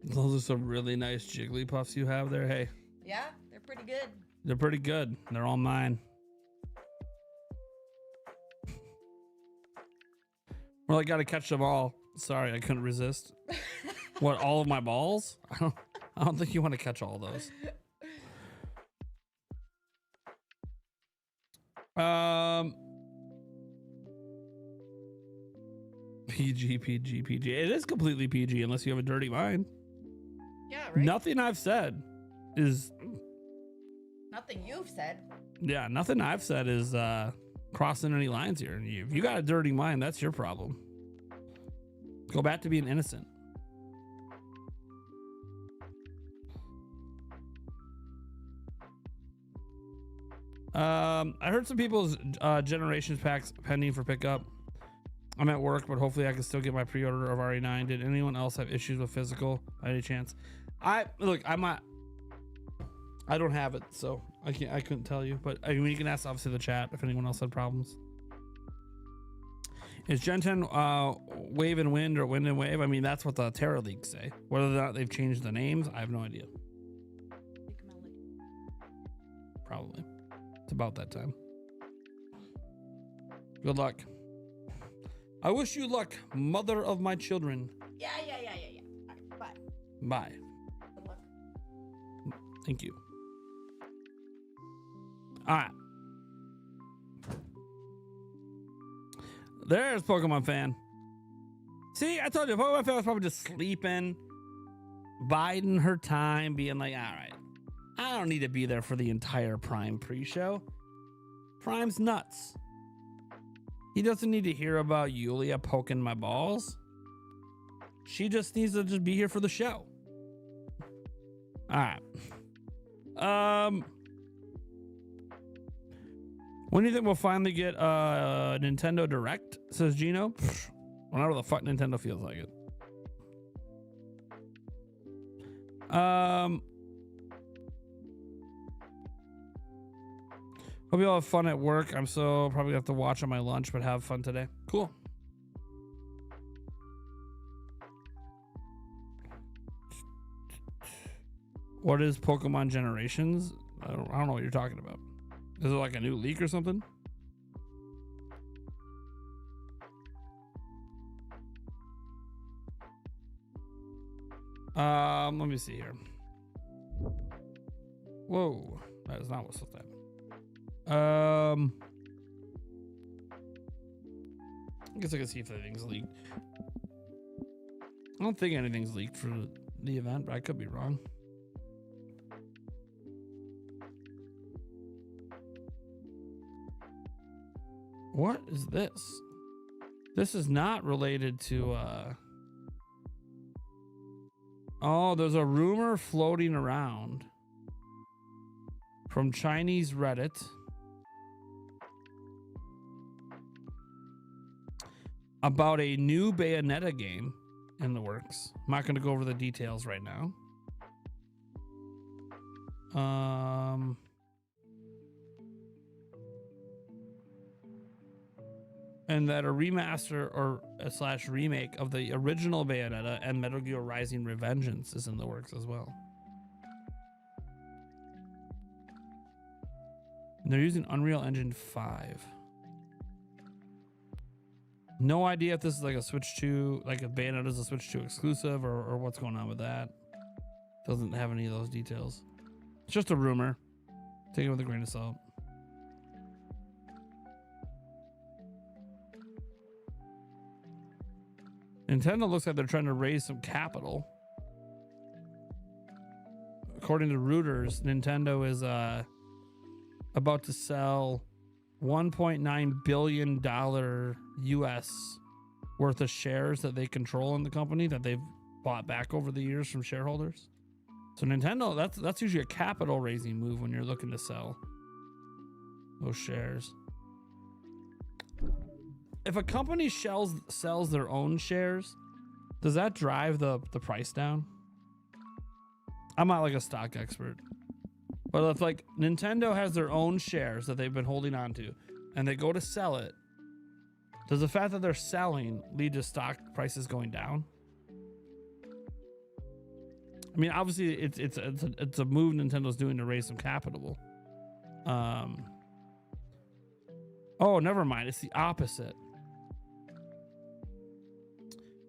Those are some really nice Jigglypuffs you have there. Hey. Yeah, they're pretty good. They're pretty good. They're all mine. Well, I got to catch them all. Sorry, I couldn't resist. What, all of my balls? I don't think you want to catch all those. PG. It is completely PG unless you have a dirty mind. Yeah, right. Nothing I've said is... Nothing you've said. Yeah, nothing I've said is crossing any lines here. If you got a dirty mind, that's your problem. Go back to being innocent. I heard some people's Generations packs pending for pickup. I'm at work, but hopefully I can still get my pre-order of RE9. Did anyone else have issues with physical by any chance? I don't have it, so I couldn't tell you, but I mean, you can ask obviously the chat if anyone else had problems. Is Gen 10 Wave and Wind or Wind and Wave? I mean, that's what the Terra leaks say. Whether or not they've changed the names, I have no idea. Probably. It's about that time. Good luck. I wish you luck, mother of my children. Yeah. All right, bye. Bye. Good luck. Thank you. All right. There's Pokemon fan. See, I told you, Pokemon fan was probably just sleeping, biding her time, being like, all right, I don't need to be there for the entire Prime pre-show. Prime's nuts. He doesn't need to hear about Yulia poking my balls. She just needs to just be here for the show. All right. When do you think we'll finally get a Nintendo Direct? Says Gino. Whenever the fuck Nintendo feels like it. Hope you all have fun at work. I'm so probably gonna have to watch on my lunch, but have fun today. Cool. What is Pokemon Generations? I don't know what you're talking about. Is it like a new leak or something? Let me see here. Whoa, that is not what's supposed to happen. I guess I can see if anything's leaked. I don't think anything's leaked for the event, but I could be wrong. What is this? This is not related to oh, there's a rumor floating around from Chinese Reddit about a new Bayonetta game in the works. I'm not going to go over the details right now. And that a remaster or a / remake of the original Bayonetta and Metal Gear Rising: Revengeance is in the works as well. And they're using Unreal Engine 5. No idea if this is like a Switch 2, like if Bayonetta is a Switch 2 exclusive or what's going on with that. Doesn't have any of those details. It's just a rumor. Take it with a grain of salt. Nintendo looks like they're trying to raise some capital. According to Reuters, Nintendo is about to sell $1.9 billion US worth of shares that they control in the company that they've bought back over the years from shareholders. So Nintendo, that's usually a capital raising move when you're looking to sell those shares. If a company sells their own shares, does that drive the price down? I'm not like a stock expert, but if like Nintendo has their own shares that they've been holding on to and they go to sell it, does the fact that they're selling lead to stock prices going down? I mean, obviously it's a move Nintendo's doing to raise some capital. Oh, never mind. It's the opposite.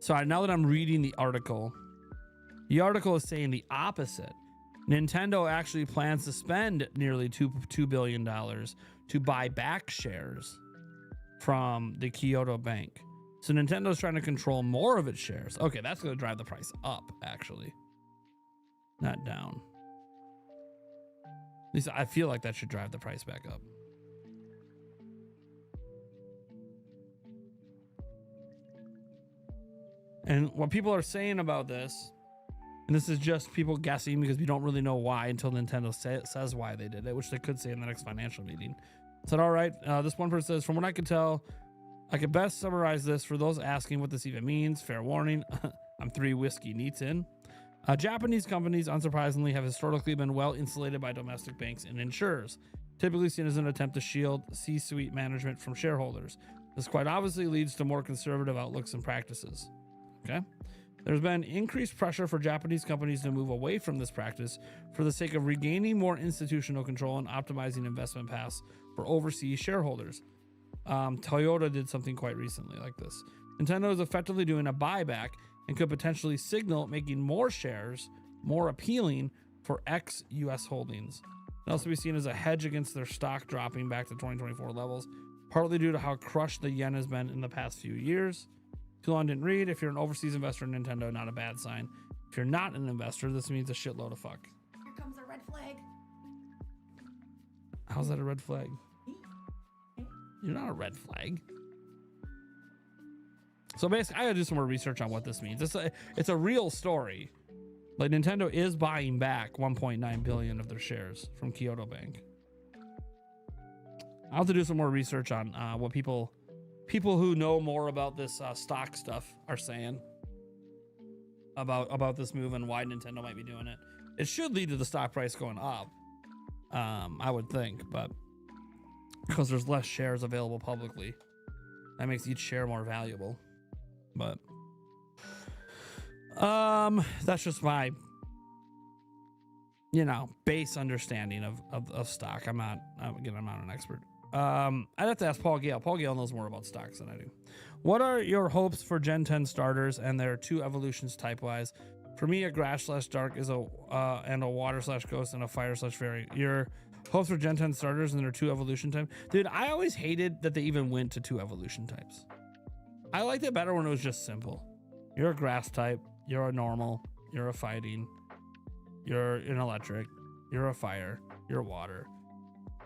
Sorry, now that I'm reading the article is saying the opposite. Nintendo actually plans to spend nearly $2 billion to buy back shares from the Kyoto Bank. So Nintendo's trying to control more of its shares. Okay, that's going to drive the price up, actually. Not down. At least I feel like that should drive the price back up. And what people are saying about this, and this is just people guessing because we don't really know why until Nintendo says why they did it, which they could say in the next financial meeting. Said, all right, this one person says, from what I could tell, I could best summarize this for those asking what this even means. Fair warning, I'm 3 whiskey neats in. Japanese companies, unsurprisingly, have historically been well insulated by domestic banks and insurers, typically seen as an attempt to shield C-suite management from shareholders. This quite obviously leads to more conservative outlooks and practices. Okay. There's been increased pressure for Japanese companies to move away from this practice for the sake of regaining more institutional control and optimizing investment paths for overseas shareholders. Toyota did something quite recently like this. Nintendo is effectively doing a buyback and could potentially signal making more shares more appealing for ex-US holdings. It can also be seen as a hedge against their stock dropping back to 2024 levels partly due to how crushed the yen has been in the past few years. Too long didn't read. If you're an overseas investor in Nintendo, not a bad sign. If you're not an investor, this means a shitload of fuck. Here comes a red flag. How's that a red flag? You're not a red flag. So basically, I gotta do some more research on what this means. It's a real story. Like, Nintendo is buying back 1.9 billion of their shares from Kyoto Bank. I'll have to do some more research on what people who know more about this stock stuff are saying about this move and why Nintendo might be doing it. It should lead to the stock price going up, I would think, but because there's less shares available publicly, that makes each share more valuable. But that's just my, base understanding of stock. I'm not an expert. I'd have to ask Paul Gale. Paul Gale knows more about stocks than I do. What are your hopes for Gen 10 starters and their 2 evolutions type wise? For me, a grass/dark is and a water/ghost and a fire/fairy. Your hopes for Gen 10 starters and their 2 evolution type? Dude, I always hated that they even went to 2 evolution types. I liked it better when it was just simple. You're a grass type, you're a normal, you're a fighting, you're an electric, you're a fire, you're water.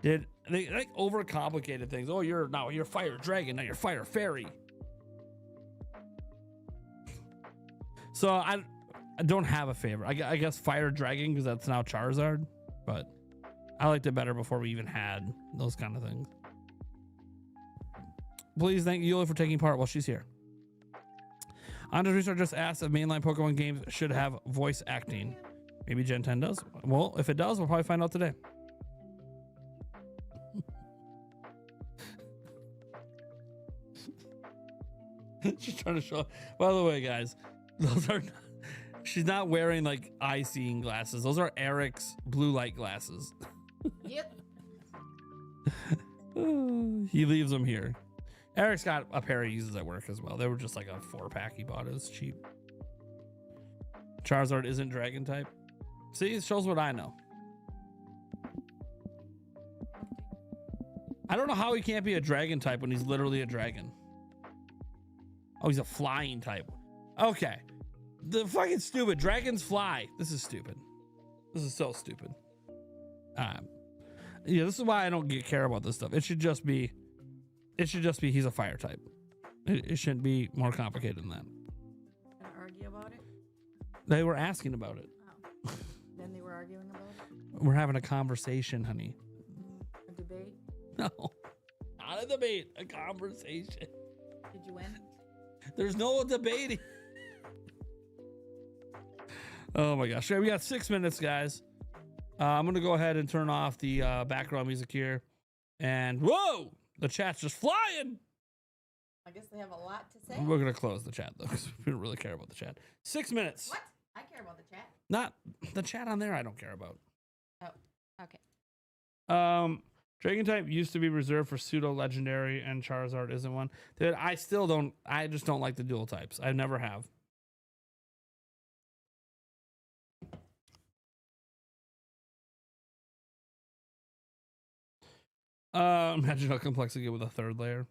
They like overcomplicated things. Oh, you're fire dragon, now you're fire fairy. So I don't have a favorite. I guess fire dragon because that's now Charizard, but I liked it better before we even had those kind of things. Please thank Yulia for taking part while she's here. Andres Research just asked if mainline Pokemon games should have voice acting. Maybe Gen 10 does. Well, if it does, we'll probably find out today. She's trying to show. By the way, guys, those are. She's not wearing like eye seeing glasses. Those are Eric's blue light glasses. Yep. He leaves them here. Eric's got a pair he uses at work as well. They were just like a 4-pack he bought. It was cheap. Charizard isn't dragon type. See, it shows what I know. I don't know how he can't be a dragon type when he's literally a dragon. Oh, he's a flying type. Okay. The fucking stupid. Dragons fly. This is stupid. This is so stupid. Yeah, this is why I don't care about this stuff. It should just be he's a fire type. It shouldn't be more complicated than that. Gonna argue about it? They were asking about it. Oh. Then they were arguing about it? We're having a conversation, honey. A debate? No. Not a debate. A conversation. Did you win? There's no debating. Oh my gosh. Okay, we got 6 minutes, guys. I'm going to go ahead and turn off the background music here. And whoa, the chat's just flying. I guess they have a lot to say. We're going to close the chat, though, because we don't really care about the chat. 6 minutes. What? I care about the chat. Not the chat on there, I don't care about. Oh, okay. Dragon type used to be reserved for pseudo legendary, and Charizard isn't one. Dude, I just don't like the dual types. I never have. Imagine how complex it get with a 3rd layer.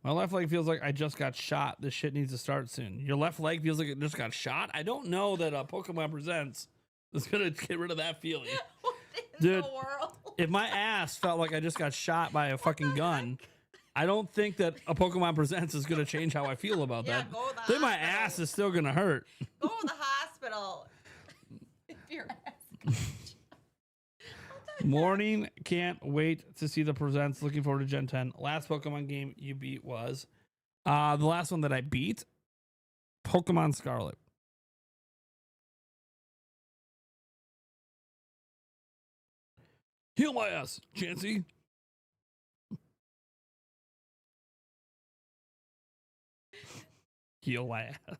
My left leg feels like I just got shot. This shit needs to start soon. Your left leg feels like it just got shot? I don't know that Pokemon Presents is going to get rid of that feeling. Dude, if my ass felt like I just got shot by a fucking gun, I don't think that a Pokemon Presents is going to change how I feel about that. Go to the then my ass is still going to hurt. Go to the hospital. If your ass Morning, can't wait to see the Presents. Looking forward to Gen 10. Last Pokemon game you beat was the last one that I beat, Pokemon Scarlet. Heal my ass, Chansey. Heal my ass.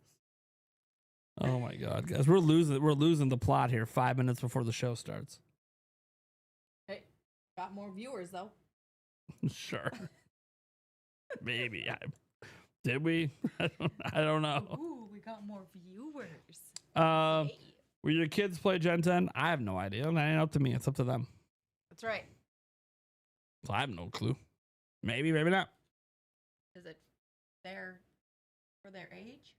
Oh my god, guys, we're losing the plot here 5 minutes before the show starts. Hey, got more viewers though. Sure. Maybe. Did we? I don't know. Ooh, we got more viewers. Hey. Will your kids play Gen 10? I have no idea. That ain't up to me. It's up to them. That's right. I have no clue. Maybe, maybe not. Is it fair for their age?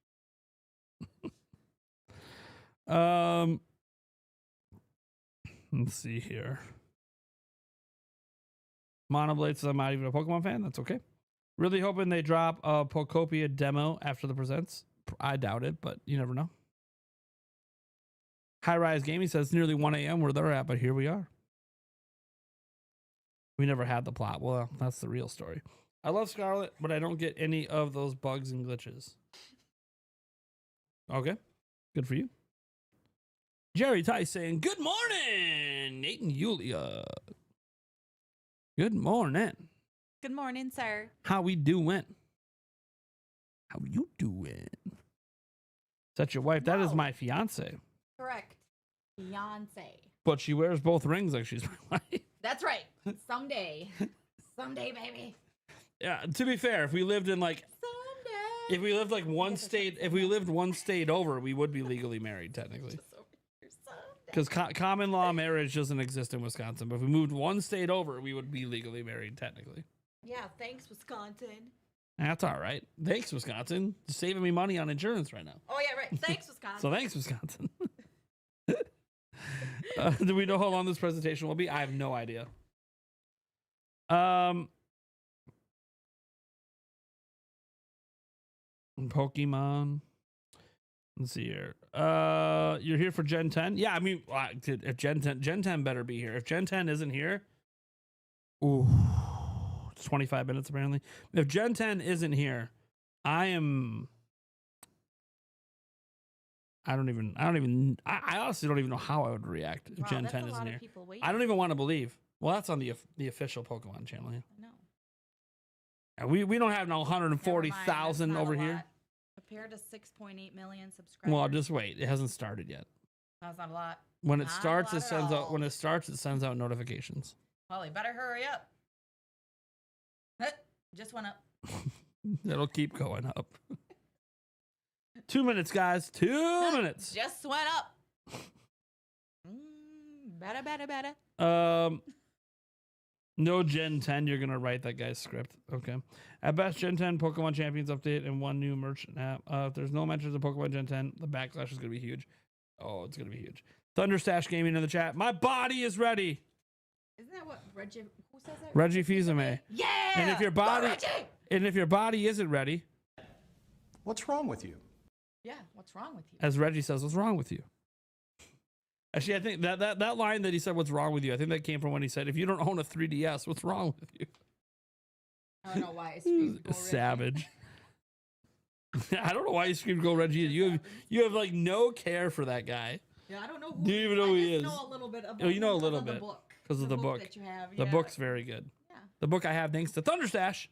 Let's see here. Monoblade says I'm not even a Pokemon fan. That's okay. Really hoping they drop a Pokopia demo after the presents. I doubt it, but you never know. High Rise Gaming says it's nearly 1 a.m. where they're at, but here we are. We never had the plot. Well, that's the real story. I love Scarlet, but I don't get any of those bugs and glitches. Okay. Good for you. Jerry Tice saying, good morning, Nate and Yulia. Good morning. Good morning, sir. How we doing? How you doing? Is that your wife? That is my fiance. Correct. Beyonce. But she wears both rings like she's my wife. That's right. Someday. Someday, baby. Yeah, to be fair, if we lived in like... Someday. If we lived like one state... If we lived one state over, we would be legally married, technically. Because common law marriage doesn't exist in Wisconsin. But if we moved one state over, we would be legally married, technically. Yeah, thanks, Wisconsin. That's all right. Thanks, Wisconsin. You're saving me money on insurance right now. Oh, yeah, right. Thanks, Wisconsin. So thanks, Wisconsin. Do we know how long this presentation will be? I have no idea. Pokemon. Let's see here. You're here for Gen 10? Yeah, I mean, if Gen 10 better be here. If Gen 10 isn't here, ooh, it's 25 minutes apparently. If Gen 10 isn't here, I honestly don't even know how I would react if Gen 10 isn't here. I don't even want to believe. Well, that's on the official Pokemon channel here. No. We don't have no 140,000 over here. Compared to 6.8 million subscribers. Well, just wait. It hasn't started yet. That's not a lot. When it starts, it sends out. When it starts, it sends out notifications. Well, you better hurry up. Just went up. It'll keep going up. 2 minutes, guys. 2 minutes. Just went up. Better. No Gen 10. You're gonna write that guy's script. Okay. At best, Gen 10 Pokemon Champions update and one new merchant app. If there's no mentions of Pokemon Gen 10, the backlash is gonna be huge. Oh, it's gonna be huge. Thunderstash Gaming in the chat. My body is ready. Isn't that what Reggie? Who says that? Reggie Fils-Aimé. Yeah. And if your body isn't ready, what's wrong with you? Yeah. What's wrong with you? As Reggie says, what's wrong with you? Actually, I think that line that he said, what's wrong with you? I think that came from when he said, if you don't own a 3DS, what's wrong with you? I don't know why I screamed Go Reggie. Savage. I don't know why you screamed Go Reggie. You have like no care for that guy. Yeah, I don't know. Do you even know who he is? I know a little bit about you know a little bit because of the book that you have. The book's very good. Yeah. The book I have, thanks to Thunderstash,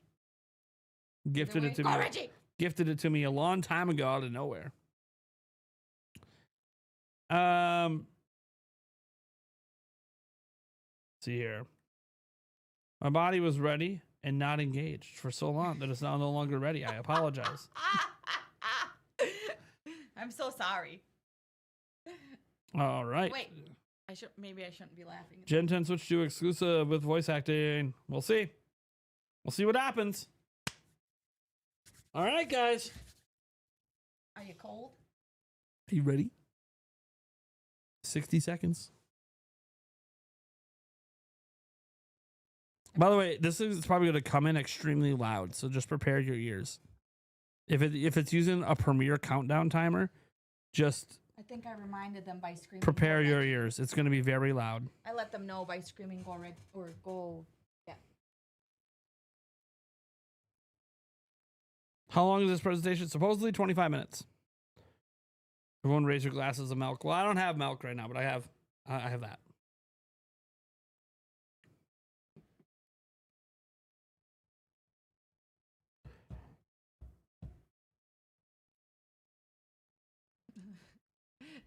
gifted it to me. Reggie. Gifted it to me a long time ago out of nowhere. See here. My body was ready and not engaged for so long that it's now no longer ready. I apologize. I'm so sorry. All right. Wait, maybe I shouldn't be laughing. Gen 10 switch to exclusive with voice acting. We'll see. We'll see what happens. All right, guys. Are you cold? Are you ready? 60 seconds. By the way, this is probably going to come in extremely loud, so just prepare your ears. If it's using a Premiere countdown timer, just I think I reminded them by screaming. Prepare your ears. It's going to be very loud. I let them know by screaming go red or go. Yeah. How long is this presentation? Supposedly 25 minutes. Everyone raise your glasses of milk. Well, I don't have milk right now, but I have that.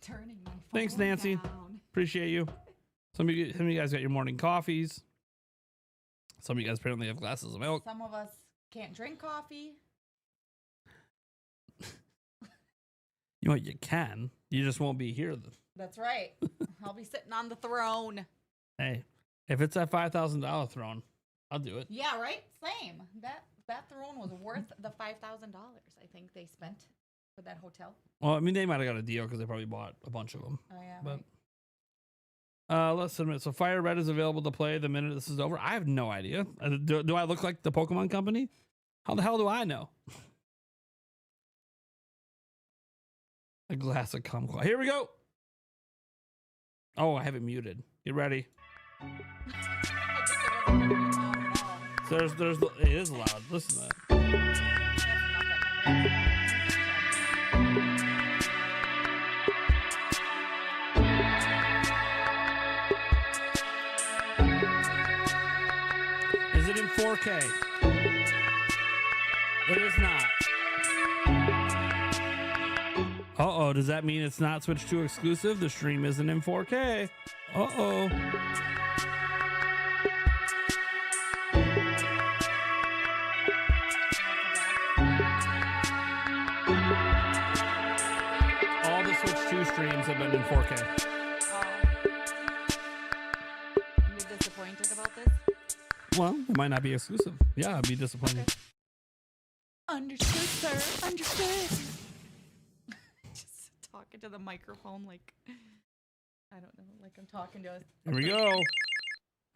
Turning my phone Thanks, Nancy. down. Appreciate you. Some of you guys got your morning coffees. Some of you guys apparently have glasses of milk. Some of us can't drink coffee. You know what? You can. You just won't be here. That's right. I'll be sitting on the throne. Hey, if it's that $5,000 throne, I'll do it. Yeah, right? Same. That throne was worth the $5,000 I think they spent for that hotel. Well, I mean, they might have got a deal because they probably bought a bunch of them. Oh, yeah, But right. let's submit. So Fire Red is available to play the minute this is over. I have no idea. Do I look like the Pokemon Company? How the hell do I know? A glass of kumquat. Here we go. Oh, I have it muted. Get ready. So it is loud. Listen to that. Is it in 4K? It is not. Uh-oh, does that mean it's not Switch 2 exclusive? The stream isn't in 4K. Uh-oh. All the Switch 2 streams have been in 4K. You're disappointed about this? Well, it might not be exclusive. Yeah, I'd be disappointed. Okay. Understood, sir. Understood. Just talking to the microphone like, I don't know, like I'm talking to us. Here we go.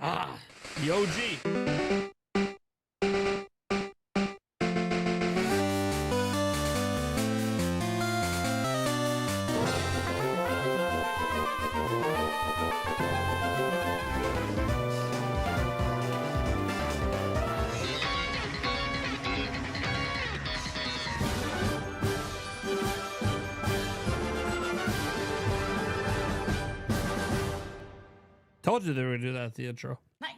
Ah, the OG. Told you they were going to do that at the intro. Nice.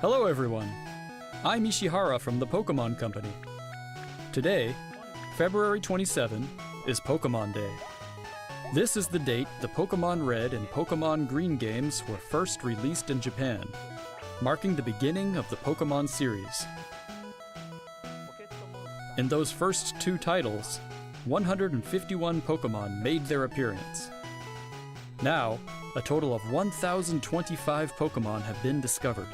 Hello everyone, I'm Ishihara from the Pokemon Company. Today, February 27, is Pokemon Day. This is the date the Pokemon Red and Pokemon Green games were first released in Japan, marking the beginning of the Pokemon series. In those first two titles, 151 Pokemon made their appearance. Now, a total of 1,025 Pokemon have been discovered.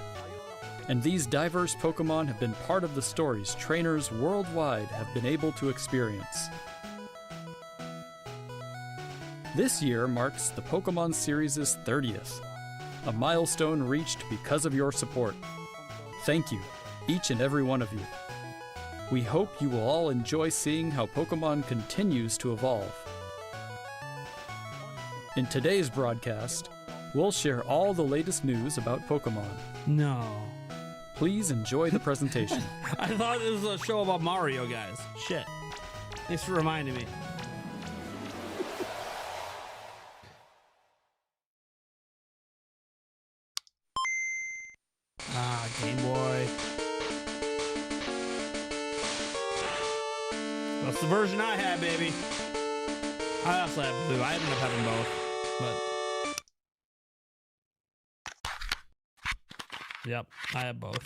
And these diverse Pokemon have been part of the stories trainers worldwide have been able to experience. This year marks the Pokemon series' 30th, a milestone reached because of your support. Thank you, each and every one of you. We hope you will all enjoy seeing how Pokemon continues to evolve. In today's broadcast, we'll share all the latest news about Pokemon. No. Please enjoy the presentation. I thought it was a show about Mario, guys. Shit. Thanks for reminding me. Ah, Game Boy. That's the version I had, baby. I also had blue. I ended up having both, but yep, I have both.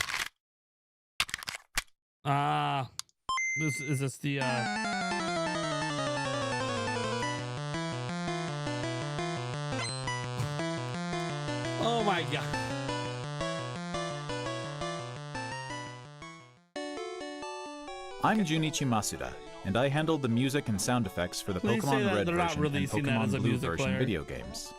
Is this the oh my god. I'm Junichi Masuda, and I handled the music and sound effects for the Please say Pokemon that Red they're not version and releasing that Pokemon as a Blue music version player. video games.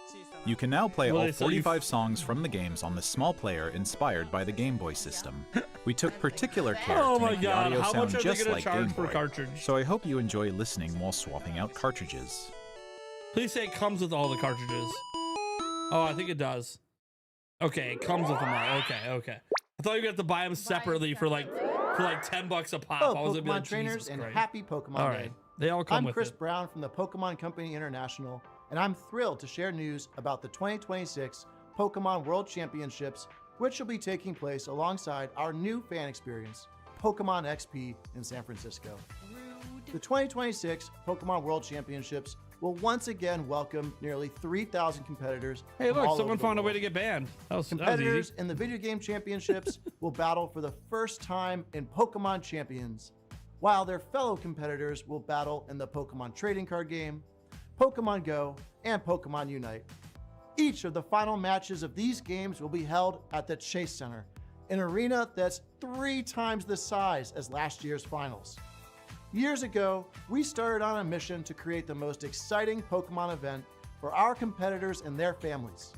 You can now play Will all they say you 45 songs from the games on the small player inspired by the Game Boy system. We took particular care Oh to my make the god, audio how sound much are they just gonna like charge Game per Boy, cartridge? so I hope you enjoy listening while swapping out cartridges. Please say it comes with all the cartridges. Oh, I think it does. Okay, it comes with them all. Okay. I thought you had to buy them separately for like $10 a pop. Hello, I was gonna be Pokemon like, trainers, Jesus and Christ. happy Pokemon All Day. right, they all come I'm with Chris it. Brown from the Pokemon Company International, and I'm thrilled to share news about the 2026 Pokemon World Championships, which will be taking place alongside our new fan experience, Pokemon XP in San Francisco. The 2026 Pokemon World Championships will once again welcome nearly 3,000 competitors. Hey, from look, all someone over the found a way world. to get banned. That was Competitors easy. in the video game championships will battle for the first time in Pokemon Champions, while their fellow competitors will battle in the Pokemon trading card game, Pokemon Go, and Pokemon Unite. Each of the final matches of these games will be held at the Chase Center, an arena that's 3 times the size as last year's finals. Years ago, we started on a mission to create the most exciting Pokemon event for our competitors and their families.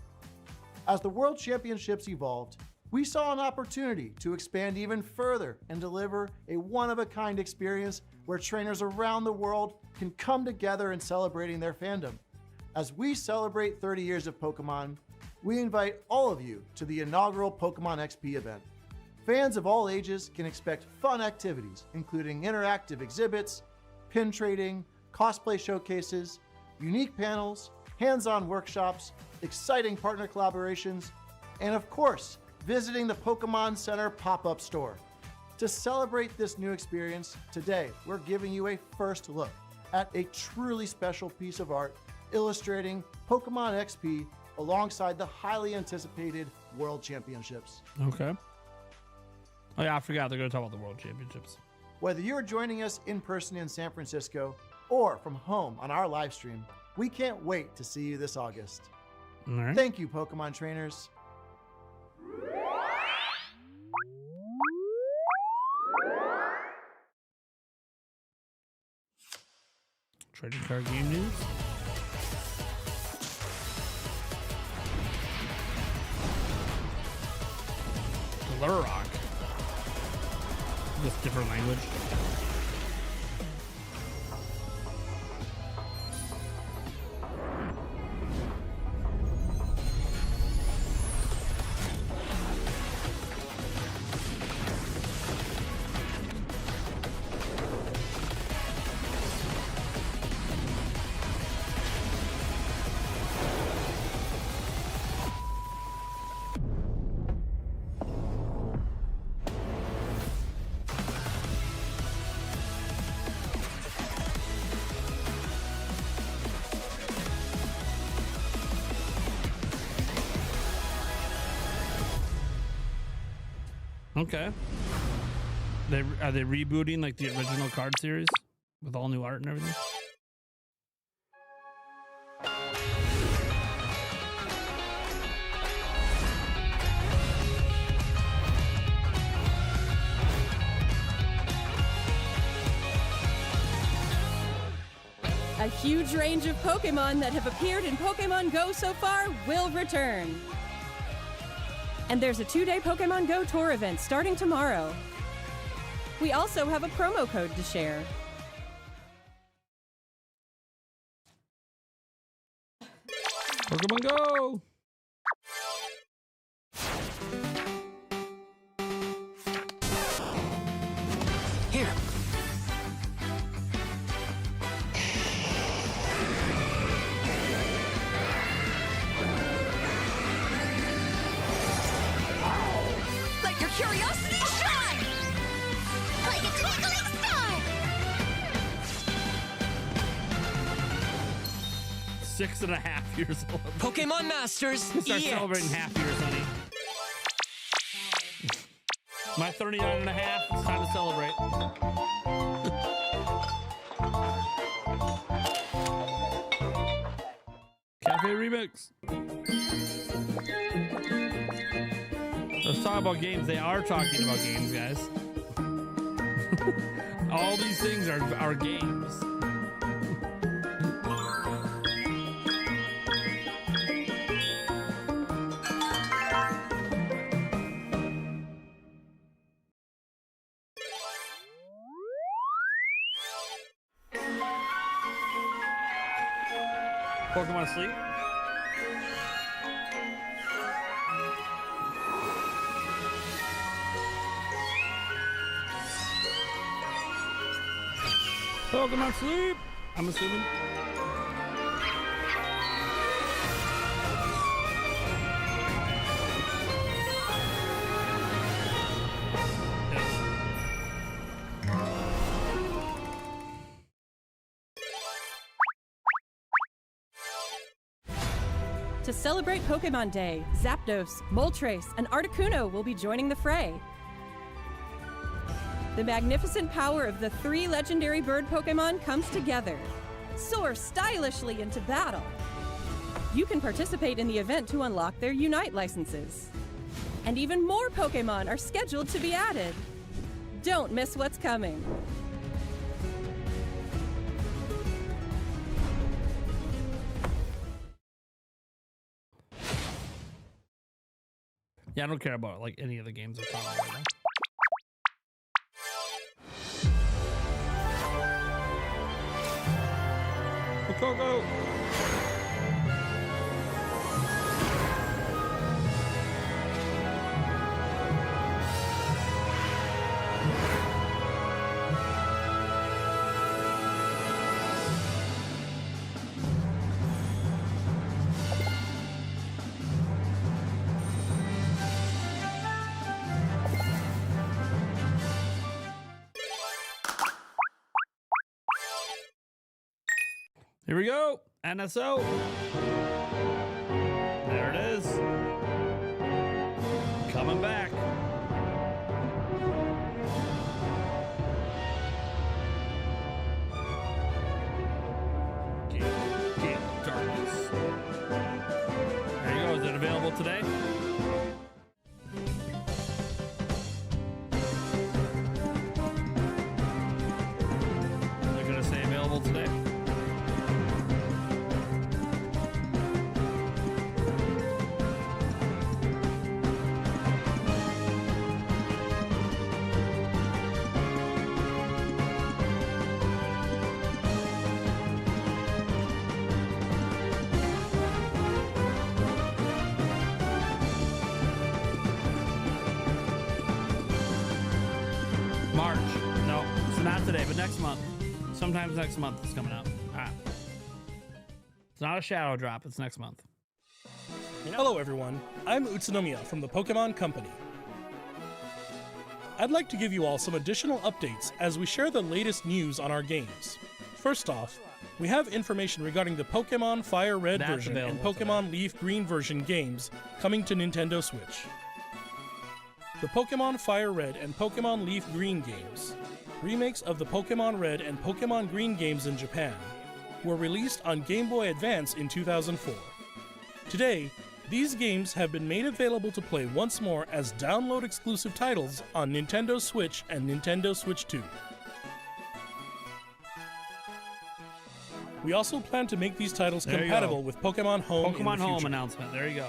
As the World Championships evolved, we saw an opportunity to expand even further and deliver a one-of-a-kind experience where trainers around the world can come together in celebrating their fandom. As we celebrate 30 years of Pokemon, we invite all of you to the inaugural Pokemon XP event. Fans of all ages can expect fun activities, including interactive exhibits, pin trading, cosplay showcases, unique panels, hands-on workshops, exciting partner collaborations, and of course, visiting the Pokemon Center pop-up store. To celebrate this new experience, today we're giving you a first look at a truly special piece of art illustrating Pokemon XP alongside the highly anticipated World Championships. Okay. Oh yeah, I forgot they're going to talk about the World Championships. Whether you're joining us in person in San Francisco or from home on our live stream, we can't wait to see you this August. All right. Thank you, Pokemon trainers. Trading card game news. Lurrock. Just different language. Okay. Are they rebooting like the original card series with all new art and everything? A huge range of Pokemon that have appeared in Pokemon Go so far will return. And there's a 2-day Pokemon Go tour event starting tomorrow. We also have a promo code to share. Pokemon Go! Here. Let your curiosity shine! Like a twinkling star! 6.5 years old. Pokemon Masters, Start EX. celebrating half years, honey. My 39 and a half, it's time to celebrate. Cafe Remix. Let's talk about games. They are talking about games, guys. All these things are games. Pokemon Sleep. Pokemon Sleep. I'm assuming. To celebrate Pokemon Day, Zapdos, Moltres, and Articuno will be joining the fray. The magnificent power of the 3 legendary bird Pokemon comes together. Soar stylishly into battle. you can participate in the event to unlock their Unite licenses. And even more Pokemon are scheduled to be added. Don't miss what's coming. Yeah, I don't care about like any of the games that come out right now. Go. Here we go. NSO. There it is. Coming back. Gate of Darkness. There you go. Is it available today? They're going to say available today. March. No, it's not today, but next month. Sometimes next month it's coming out. All right. It's not a shadow drop. It's next month. Hello everyone, I'm Utsunomiya from the Pokemon Company. I'd like to give you all some additional updates as we share the latest news on our games. First off, we have information regarding the Pokemon Fire Red That's version and available Pokemon today. Leaf Green version games coming to Nintendo Switch. The Pokemon Fire Red and Pokemon Leaf Green games, remakes of the Pokemon Red and Pokemon Green games in Japan, were released on Game Boy Advance in 2004. Today, these games have been made available to play once more as download-exclusive titles on Nintendo Switch and Nintendo Switch 2. We also plan to make these titles There you compatible go. with Pokemon Home in the Pokemon Home future. announcement. There you go.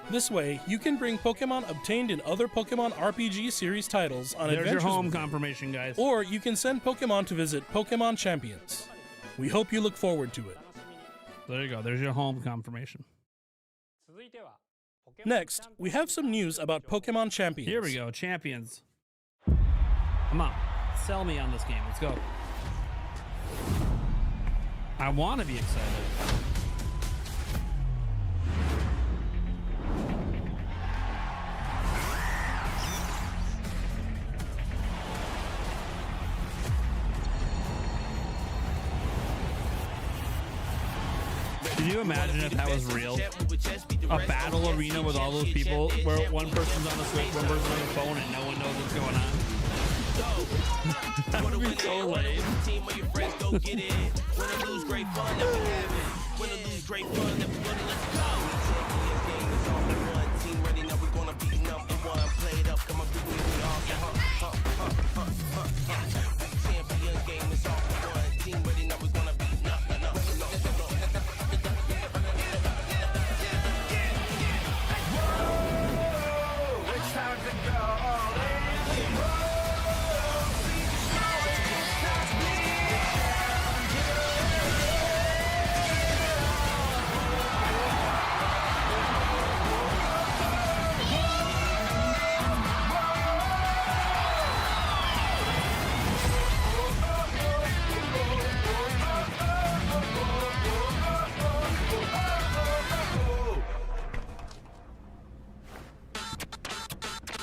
This way, you can bring Pokemon obtained in other Pokemon RPG series titles on There's your adventures home with you. confirmation, guys. Or you can send Pokemon to visit Pokemon Champions. We hope you look forward to it. There you go. There's your home confirmation. Next, we have some news about Pokemon Champions. Here we go. Champions. Come on. Sell me on this game. Let's go. I want to be excited. Can you imagine if that was real? A battle arena with all those people where one person's on the Switch, one person's on the phone, and no one knows what's going on. That would be so lame.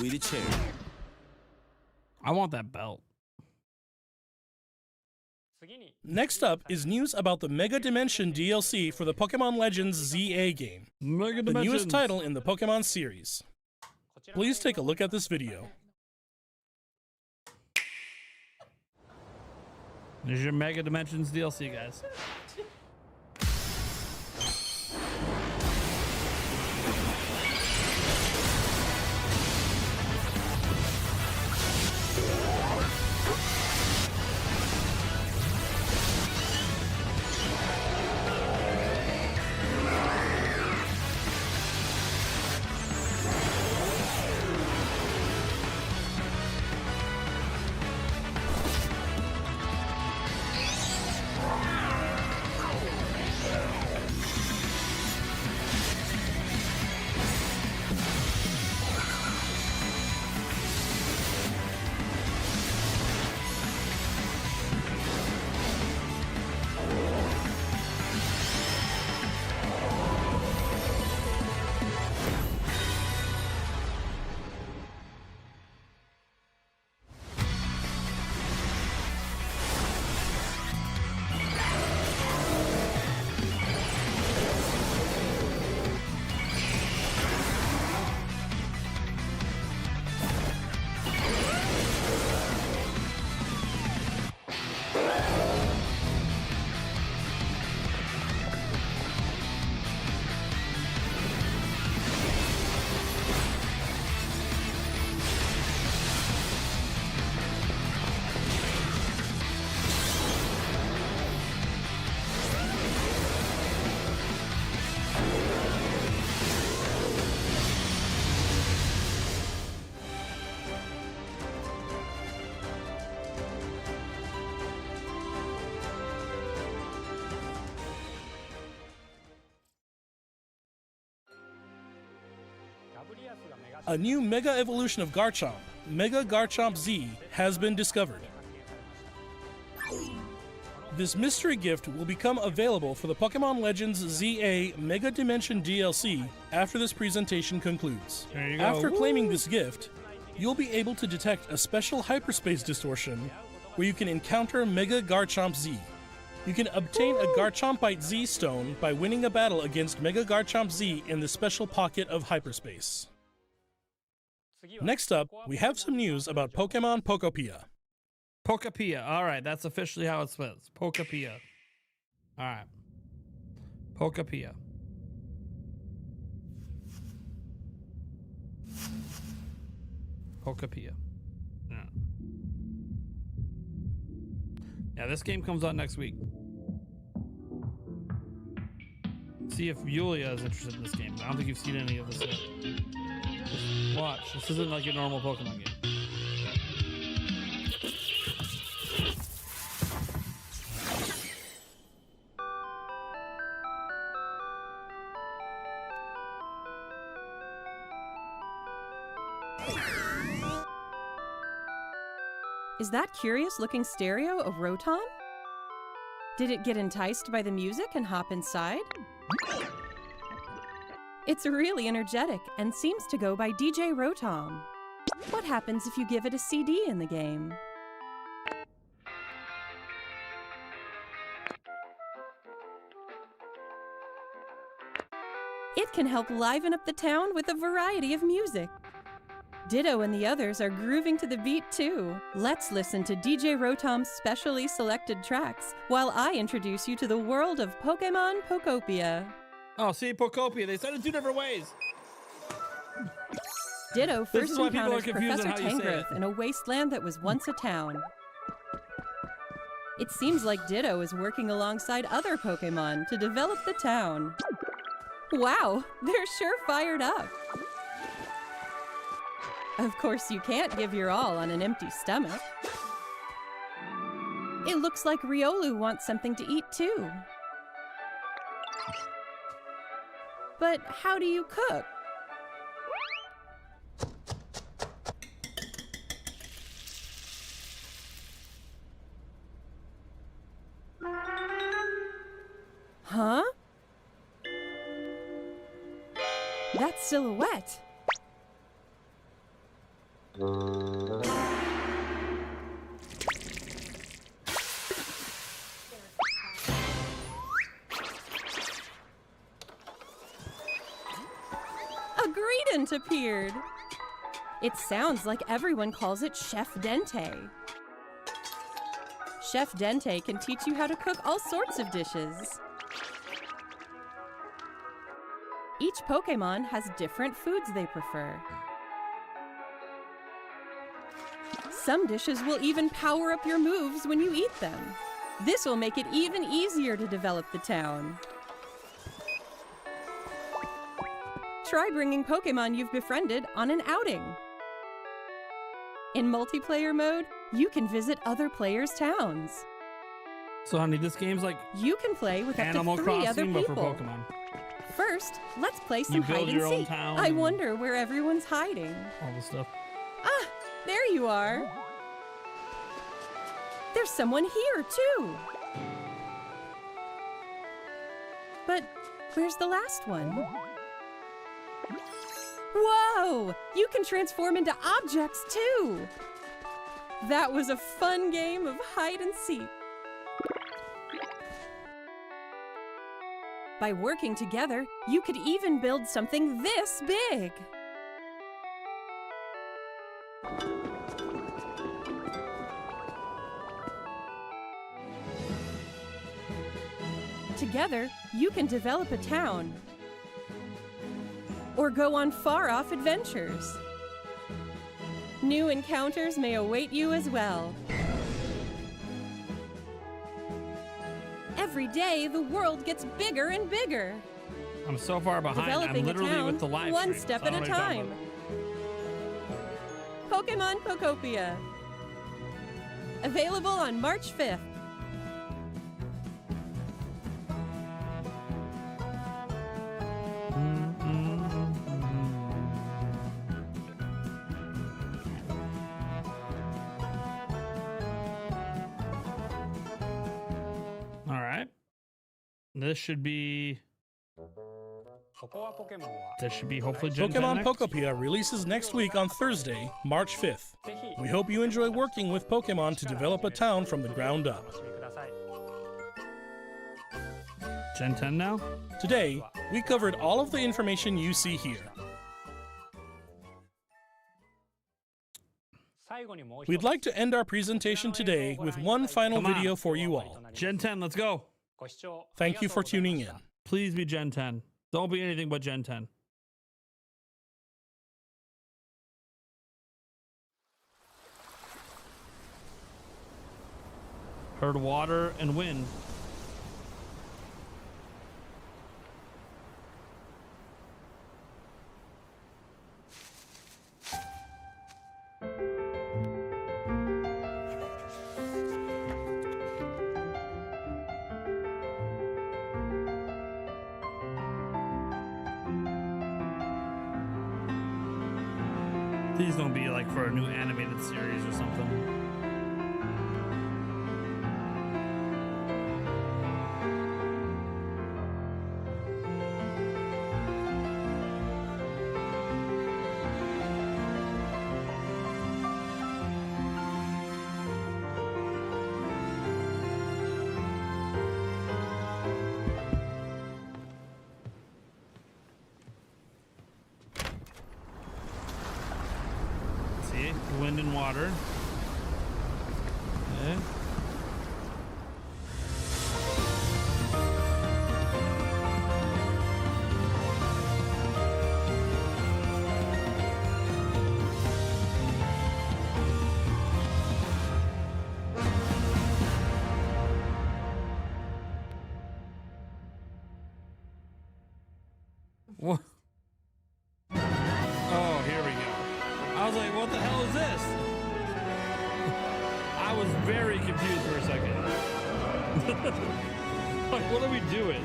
We the chair. I want that belt. Next up is news about the Mega Dimension DLC for the Pokemon Legends ZA game, Mega the newest Dimensions. title in the Pokemon series. Please take a look at this video. There's your Mega Dimensions DLC, guys. A new Mega Evolution of Garchomp, Mega Garchomp Z, has been discovered. This mystery gift will become available for the Pokemon Legends ZA Mega Dimension DLC after this presentation concludes. There you go. After claiming this gift, you'll be able to detect a special hyperspace distortion where you can encounter Mega Garchomp Z. You can obtain a Garchompite Z stone by winning a battle against Mega Garchomp Z in the special pocket of hyperspace. Next up, we have some news about Pokemon Pokopia. Pokopia. All right, that's officially how it spells. Pokopia. All right. Pokopia. Pokopia. Yeah. Yeah, this game comes out next week. See if Yulia is interested in this game. I don't think you've seen any of this yet. Just watch. This isn't like your normal Pokemon game. Is that curious-looking stereo of Rotom? Did it get enticed by the music and hop inside? It's really energetic and seems to go by DJ Rotom. What happens if you give it a CD in the game? It can help liven up the town with a variety of music. Ditto and the others are grooving to the beat too. Let's listen to DJ Rotom's specially selected tracks while I introduce you to the world of Pokemon Pokopia. Oh, see, Pokopia. They said it two different ways. Ditto This first is why people are encounters confused on Professor how you say it. Tangrowth in a wasteland that was once a town. It seems like Ditto is working alongside other Pokemon to develop the town. Wow, they're sure fired up. Of course, you can't give your all on an empty stomach. It looks like Riolu wants something to eat too. But how do you cook? Huh? That's Silhouette. A Greedent appeared. It sounds like everyone calls it Chef Dente. Chef Dente can teach you how to cook all sorts of dishes. Each Pokemon has different foods they prefer. Some dishes will even power up your moves when you eat them. This will make it even easier to develop the town. Try bringing Pokemon you've befriended on an outing. In multiplayer mode, you can visit other players' towns. So, honey, this game's like You can play with up Animal to 3 other Crossing, but people. for Pokemon. First, let's play some You hide build and your own seek. town I and- wonder where everyone's hiding. All this stuff. Ah, there you are. There's someone here, too. But where's the last one? Whoa! You can transform into objects, too. That was a fun game of hide and seek. By working together, you could even build something this big. Together, you can develop a town or go on far-off adventures. New encounters may await you as well. Every day, the world gets bigger and bigger. I'm so far behind. Developing I'm literally a town with the live one stream, step so I at a don't know what you're talking time. Pokemon Pokopia. Available on March 5th. This should be. This should be hopefully Gen 10 Pokemon next. Pokopia releases next week on Thursday, March 5th. We hope you enjoy working with Pokemon to develop a town from the ground up. Gen 10 now? Today, we covered all of the information you see here. We'd like to end our presentation today with one final Come on. video for you all. Gen 10, let's go. Thank you for tuning in. Please be Gen 10. Don't be anything but Gen 10. Heard water and wind. Please don't be like for a new animated series or something. See, wind and water. Okay. What? Oh, here we go. I was like, what the hell is this? I was very confused for a second. Like, what are we doing?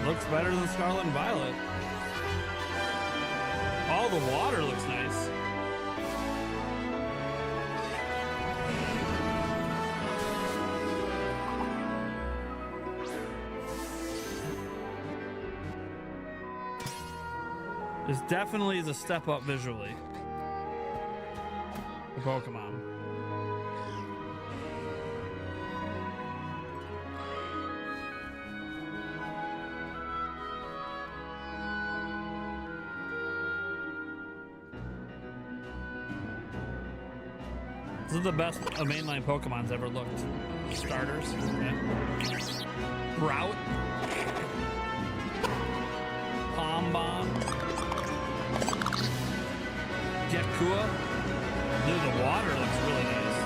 Looks better than Scarlet and Violet. All the water looks nice. This definitely is a step up visually. The Pokemon. This is the best a mainline Pokemon's ever looked. Starters. Okay. Route. Palm Bomb. Gekua. Dude, the water looks really nice.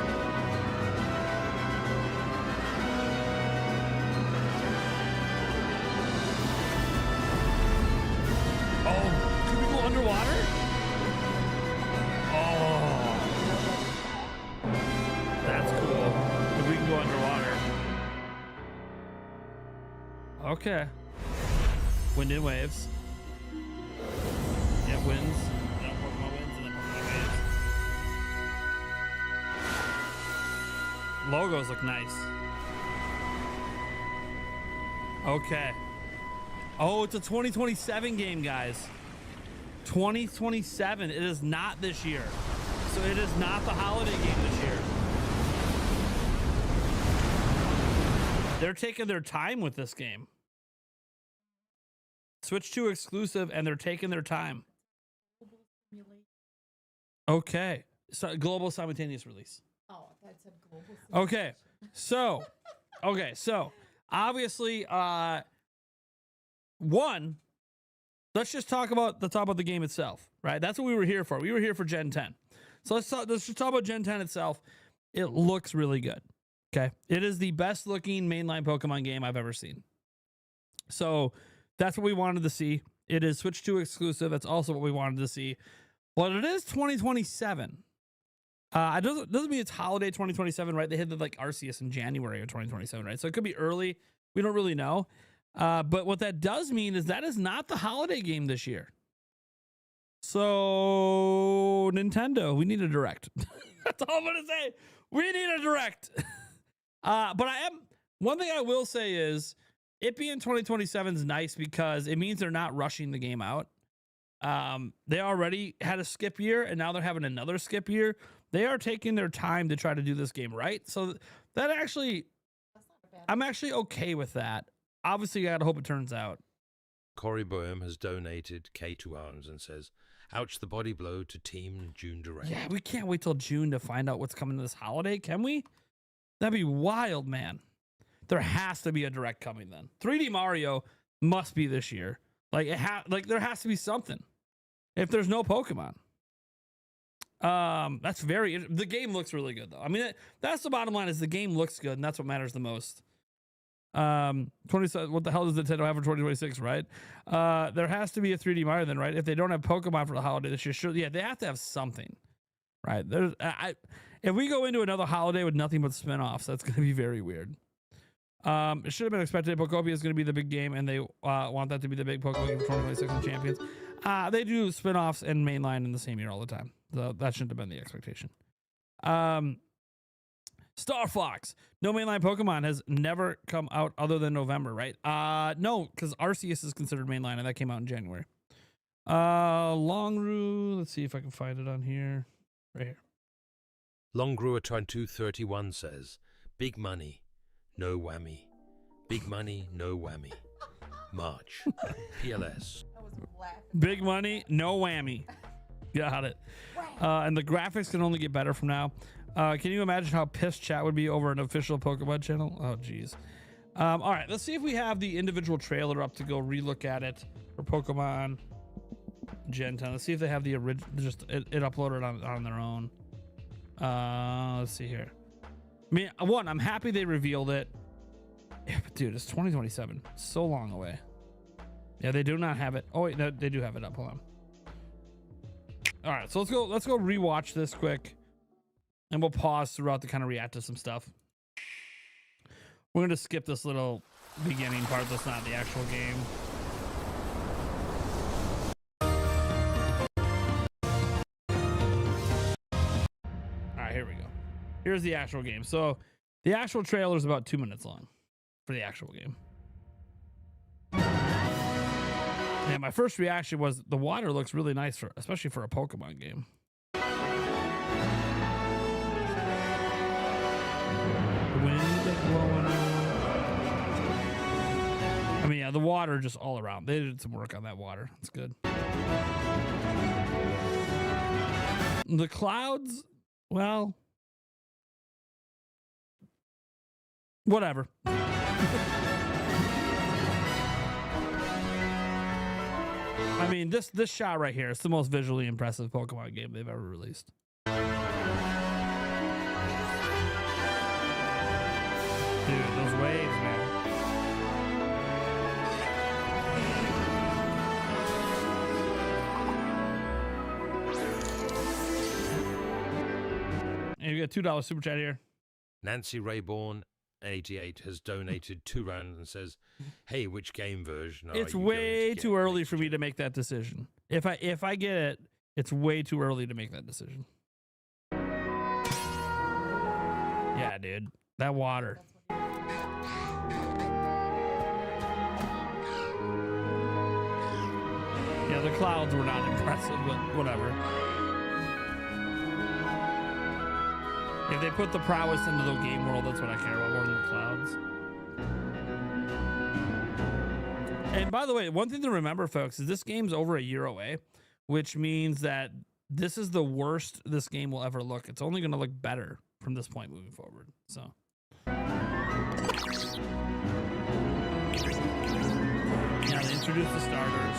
Oh, can we go underwater? Oh. That's cool. If we can go underwater. Okay. Wind and waves. Yeah, winds. Logos look nice. Okay. Oh, it's a 2027 game, guys. 2027. It is not this year. So it is not the holiday game this year. They're taking their time with this game. Switch 2 exclusive, and they're taking their time. Okay. So global simultaneous release. Oh, that said global. Okay, so obviously, one, let's just talk about the game itself, right? That's what we were here for. We were here for Gen 10. So let's just talk about Gen 10 itself. It looks really good. Okay, it is the best looking mainline Pokemon game I've ever seen. So that's what we wanted to see. It is Switch 2 exclusive. That's also what we wanted to see. But it is 2027. It doesn't mean it's holiday 2027, right? They had the like Arceus in January of 2027, right? So it could be early. We don't really know. But what that does mean is that is not the holiday game this year. So Nintendo, we need a direct. That's all I'm gonna say. We need a direct. But one thing I will say is it being 2027 is nice because it means they're not rushing the game out. They already had a skip year and now they're having another skip year. They are taking their time to try to do this game right. So that actually, I'm actually okay with that. Obviously, you gotta hope it turns out. Corey Boehm has donated K to Arms and says, ouch the body blow to Team June Direct. Yeah, we can't wait till June to find out what's coming this holiday, can we? That'd be wild, man. There has to be a direct coming then. 3D Mario must be this year. Like there has to be something. If there's no Pokemon. The game looks really good though. I mean, that's the bottom line is the game looks good and that's what matters the most. 27, what the hell does Nintendo have for 2026, right? There has to be a 3D Mario then, right? If they don't have Pokemon for the holiday this year, sure, yeah, they have to have something, right? If we go into another holiday with nothing but spinoffs, that's going to be very weird. It should have been expected. Pokopia is going to be the big game, and they want that to be the big Pokemon game for 2026 and Champions. They do spinoffs and mainline in the same year all the time, so that shouldn't have been the expectation. Star Fox, no mainline Pokemon has never come out other than November, right? No, because Arceus is considered mainline, and that came out in January. Longroo, let's see if I can find it on here. Right here. Longruer231 says, big money, no whammy. Big money, no whammy. March. PLS. Big money, no whammy. Got it. And the graphics can only get better from now. Can you imagine how pissed chat would be over an official Pokemon channel? Oh, geez. All right, let's see if we have the individual trailer up to go relook at it for Pokemon Gen 10. Let's see if they have the original, just it uploaded on their own. Let's see here. I mean, one, I'm happy they revealed it. Yeah, but dude, it's 2027. So long away. Yeah, they do not have it. Oh wait, no, they do have it up. Hold on. All right, so let's go rewatch this quick, and we'll pause throughout to kind of react to some stuff. We're gonna skip this little beginning part that's not the actual game. All right, here we go. Here's the actual game. So the actual trailer is about 2 minutes long for the actual game. And my first reaction was the water looks really nice especially for a Pokemon game. Wind blowing. I mean, yeah, the water just all around. They did some work on that water. It's good. The clouds, well, whatever. I mean, this shot right here is the most visually impressive Pokemon game they've ever released. Dude, those waves, man. And you got $2 super chat here. Nancy Rayborn 88 has donated £2 and says, hey, which game version are it's you way too early for me to make that decision. If I get it, it's way too early to make that decision. Yeah, dude. That water. Yeah, the clouds were not impressive, but whatever. If they put the prowess into the game world, that's what I care about more than the clouds. And by the way, one thing to remember, folks, is this game's over a year away, which means that this is the worst this game will ever look. It's only going to look better from this point moving forward. So. Yeah, they introduced the starters.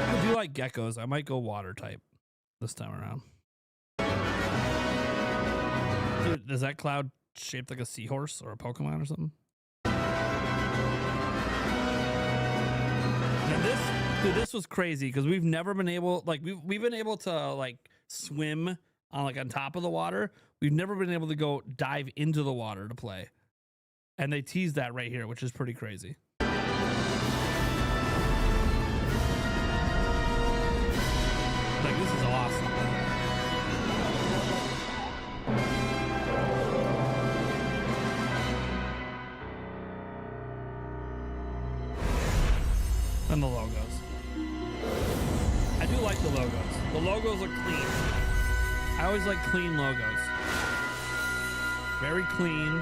I do like geckos. I might go water type this time around. Dude, is that cloud shaped like a seahorse or a Pokemon or something? And this was crazy because we've never been able, like, we've been able to like swim on top of the water. We've never been able to go dive into the water to play. And they teased that right here, which is pretty crazy. Like, this is awesome. And the logos. I do like the logos. The logos look clean. I always like clean logos. Very clean.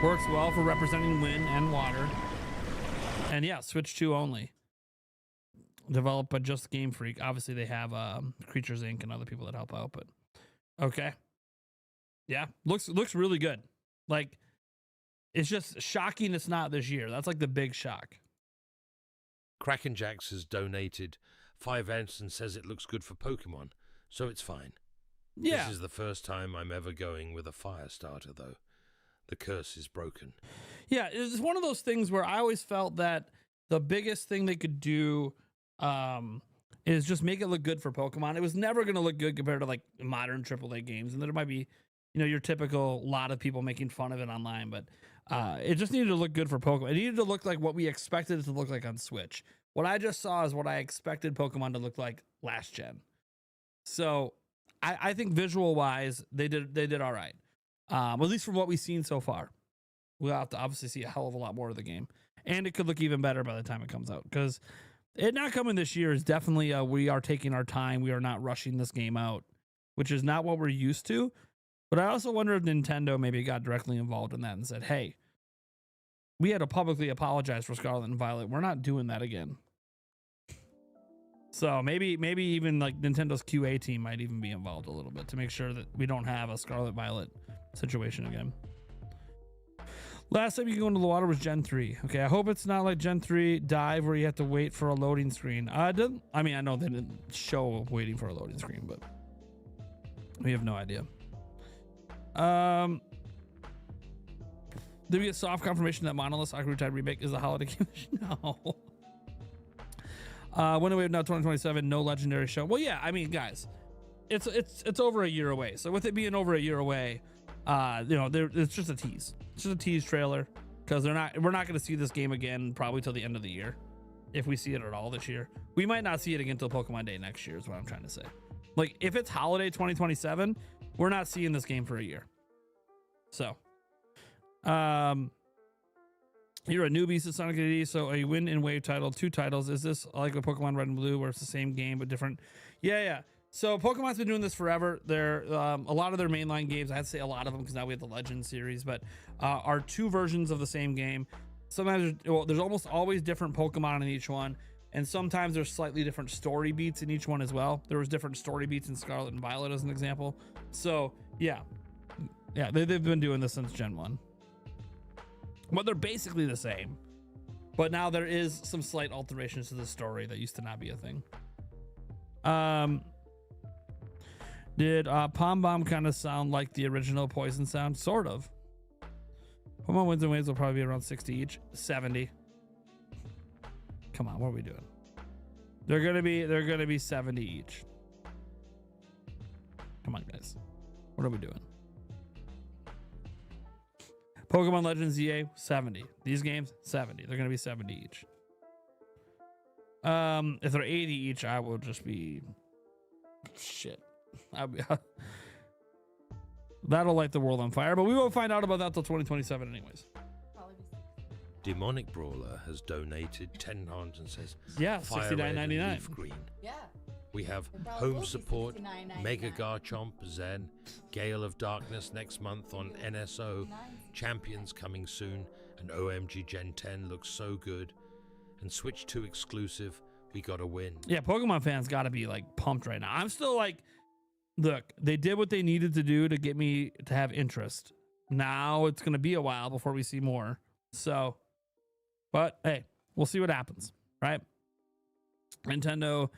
Works well for representing wind and water. And yeah, Switch 2 only. Developed by Just Game Freak. Obviously, they have Creatures Inc. and other people that help out, but okay. Yeah, looks really good. Like, it's just shocking it's not this year. That's like the big shock. Kraken Jax has donated 5 ants and says it looks good for Pokemon, so it's fine. Yeah. This is the first time I'm ever going with a fire starter, though. The curse is broken. Yeah, it's one of those things where I always felt that the biggest thing they could do is just make it look good for Pokemon. It was never going to look good compared to like modern AAA games, and there might be, you know, your typical lot of people making fun of it online, but it just needed to look good for Pokemon. It needed to look like what we expected it to look like on Switch. What I just saw is what I expected Pokemon to look like last gen. So I think visual wise, they did all right. At least from what we've seen so far. We'll have to obviously see a hell of a lot more of the game, and it could look even better by the time it comes out, because it not coming this year is definitely we are taking our time. We are not rushing this game out, which is not what we're used to. But I also wonder if Nintendo maybe got directly involved in that and said, hey, we had to publicly apologize for Scarlet and Violet. We're not doing that again. So maybe even like Nintendo's QA team might even be involved a little bit to make sure that we don't have a Scarlet Violet situation again. Last time you can go into the water was Gen 3. Okay, I hope it's not like Gen 3 Dive where you have to wait for a loading screen. I know they didn't show waiting for a loading screen, but we have no idea. Did we get soft confirmation that Monolith Sakura Tide Remake is a holiday game? No. When do we have now 2027? No legendary show. Well, yeah, I mean, guys, it's over a year away. So with it being over a year away, it's just a tease. It's just a tease trailer, because we're not going to see this game again probably till the end of the year, if we see it at all this year. We might not see it again till Pokemon Day next year is what I'm trying to say. Like, if it's holiday 2027, we're not seeing this game for a year. So, you're a newbie to Sonic AD, so a win and wave title, 2 titles. Is this like a Pokemon Red and Blue where it's the same game but different? Yeah. So Pokemon's been doing this forever. They're a lot of their mainline games, I'd say a lot of them, because now we have the Legend series, but are 2 versions of the same game. Sometimes there's almost always different Pokemon in each one, and sometimes there's slightly different story beats in each one as well. There was different story beats in Scarlet and Violet as an example. So yeah, they've been doing this since Gen 1. But they're basically the same. But now there is some slight alterations to the story that used to not be a thing. Did Pom Bomb kind of sound like the original Poison sound? Sort of. Pokemon Wins and Waves will probably be around 60 each. 70. Come on, what are we doing? They're gonna be 70 each. Come on, guys. What are we doing? Pokemon Legends EA, 70. These games, 70. They're going to be 70 each. If they're 80 each, I will just be... Shit. That'll light the world on fire, but we won't find out about that till 2027 anyways. Demonic Brawler has donated £10 and says, yeah, $69.99. Leaf Green. Yeah. We have Home Support, Mega Garchomp, Zen, Gale of Darkness next month on NSO, Champions coming soon, and OMG Gen 10 looks so good, and Switch 2 exclusive, we gotta win. Yeah, Pokemon fans gotta be like pumped right now. I'm still like, look, they did what they needed to do to get me to have interest. Now it's gonna be a while before we see more. So, but hey, we'll see what happens, right? Nintendo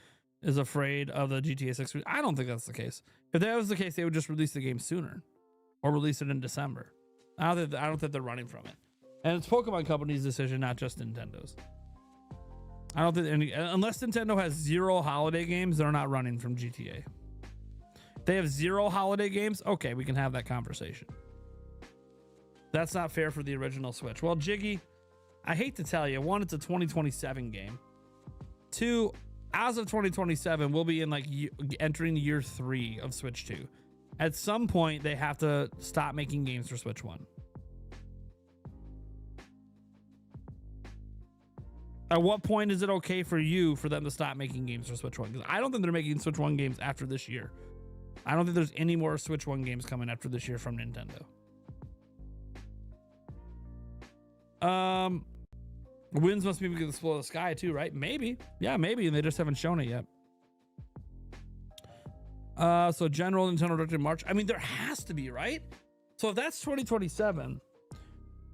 is afraid of the GTA 6. I don't think that's the case. If that was the case, they would just release the game sooner or release it in December. I don't think they're running from it. And it's Pokemon Company's decision, not just Nintendo's. I don't think unless Nintendo has 0 holiday games, they're not running from GTA. If they have 0 holiday games, okay, we can have that conversation. That's not fair for the original Switch. Well, Jiggy, I hate to tell you, one, it's a 2027 game. Two, as of 2027, we'll be in like entering year 3 of Switch 2. At some point, they have to stop making games for Switch 1. At what point is it okay for them to stop making games for Switch 1? Because I don't think they're making Switch 1 games after this year. I don't think there's any more Switch 1 games coming after this year from Nintendo. Winds must be because of Explode the Sky too, right? Maybe. Yeah, maybe. And they just haven't shown it yet. So general Nintendo Direct in March. I mean, there has to be, right? So if that's 2027,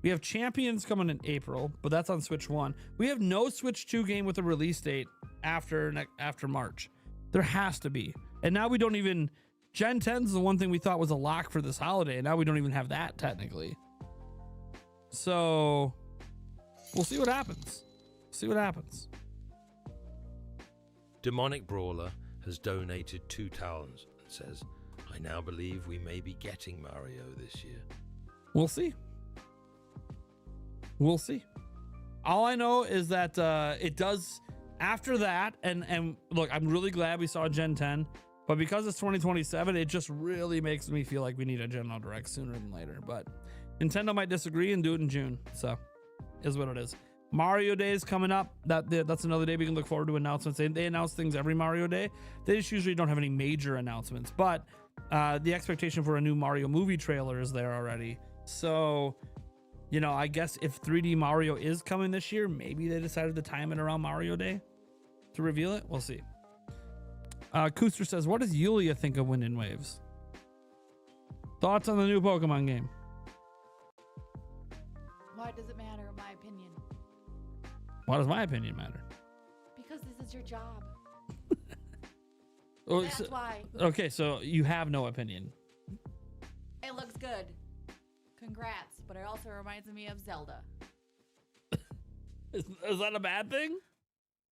we have Champions coming in April, but that's on Switch 1. We have no Switch 2 game with a release date after March. There has to be. And now we don't even... Gen 10 is the one thing we thought was a lock for this holiday, and now we don't even have that technically. So we'll see what happens. See what happens. Demonic Brawler has donated 2 talons and says, I now believe we may be getting Mario this year. We'll see. We'll see. All I know is that it does after that. And look, I'm really glad we saw Gen 10, but because it's 2027, it just really makes me feel like we need a General Direct sooner than later. But Nintendo might disagree and do it in June. So is what it is. Mario Day is coming up. That's another day we can look forward to announcements. They announce things every Mario Day. They just usually don't have any major announcements, but the expectation for a new Mario movie trailer is there already. So, you know, I guess if 3D Mario is coming this year, maybe they decided to time it around Mario Day to reveal it. We'll see. Kooster says, what does Yulia think of Wind and Waves? Thoughts on the new Pokemon game? Why does it matter, in my opinion? Why does my opinion matter? Because this is your job. Oh, That's why. Okay, so you have no opinion. It looks good. Congrats, but it also reminds me of Zelda. Is that a bad thing?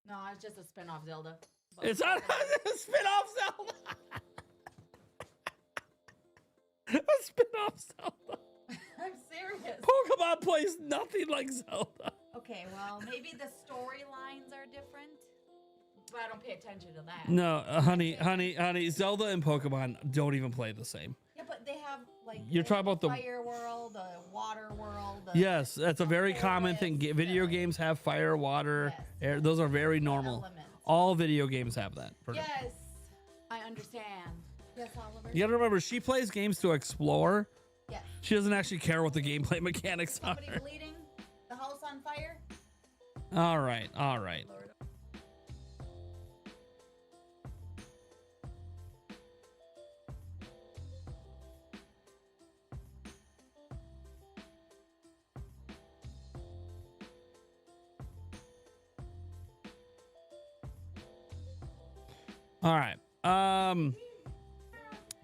No, it's just a spin-off Zelda. It's not a spin-off Zelda. A spin-off Zelda. I'm serious. Pokemon plays nothing like Zelda. Okay, well, maybe the storylines are different, but I don't pay attention to that. No, honey, Zelda and Pokemon don't even play the same. Yeah, but they have like You're talking about the fire world, the water world. Yes, that's a very common thing. Video games have fire, water, air. Those are very normal. Elements. All video games have that. Yes, I understand. Yes, Oliver. You gotta remember, she plays games to explore. Yes. She doesn't actually care what the gameplay mechanics are. Somebody bleeding? The house on fire? All right, all right. Lord.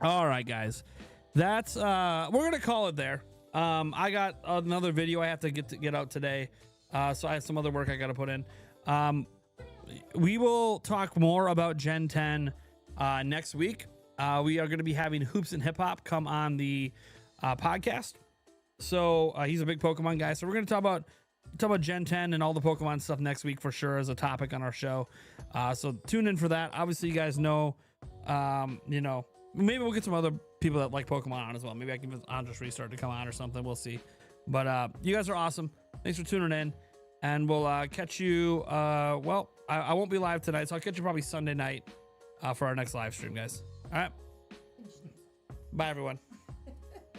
All right, guys. That's we're gonna call it there. I got another video I have to get out today. So I have some other work I gotta put in. We will talk more about Gen 10 next week. We are gonna be having Hoops and Hip Hop come on the podcast. So he's a big Pokemon guy. So we're gonna talk about Gen 10 and all the Pokemon stuff next week for sure as a topic on our show. So tune in for that. Obviously, you guys know, you know, maybe we'll get some other people that like Pokemon on as well. Maybe I can get Andres Restart to come on or something. We'll see. But you guys are awesome. Thanks for tuning in. And we'll catch you. Well, I won't be live tonight, so I'll catch you probably Sunday night for our next live stream, guys. All right. Bye, everyone.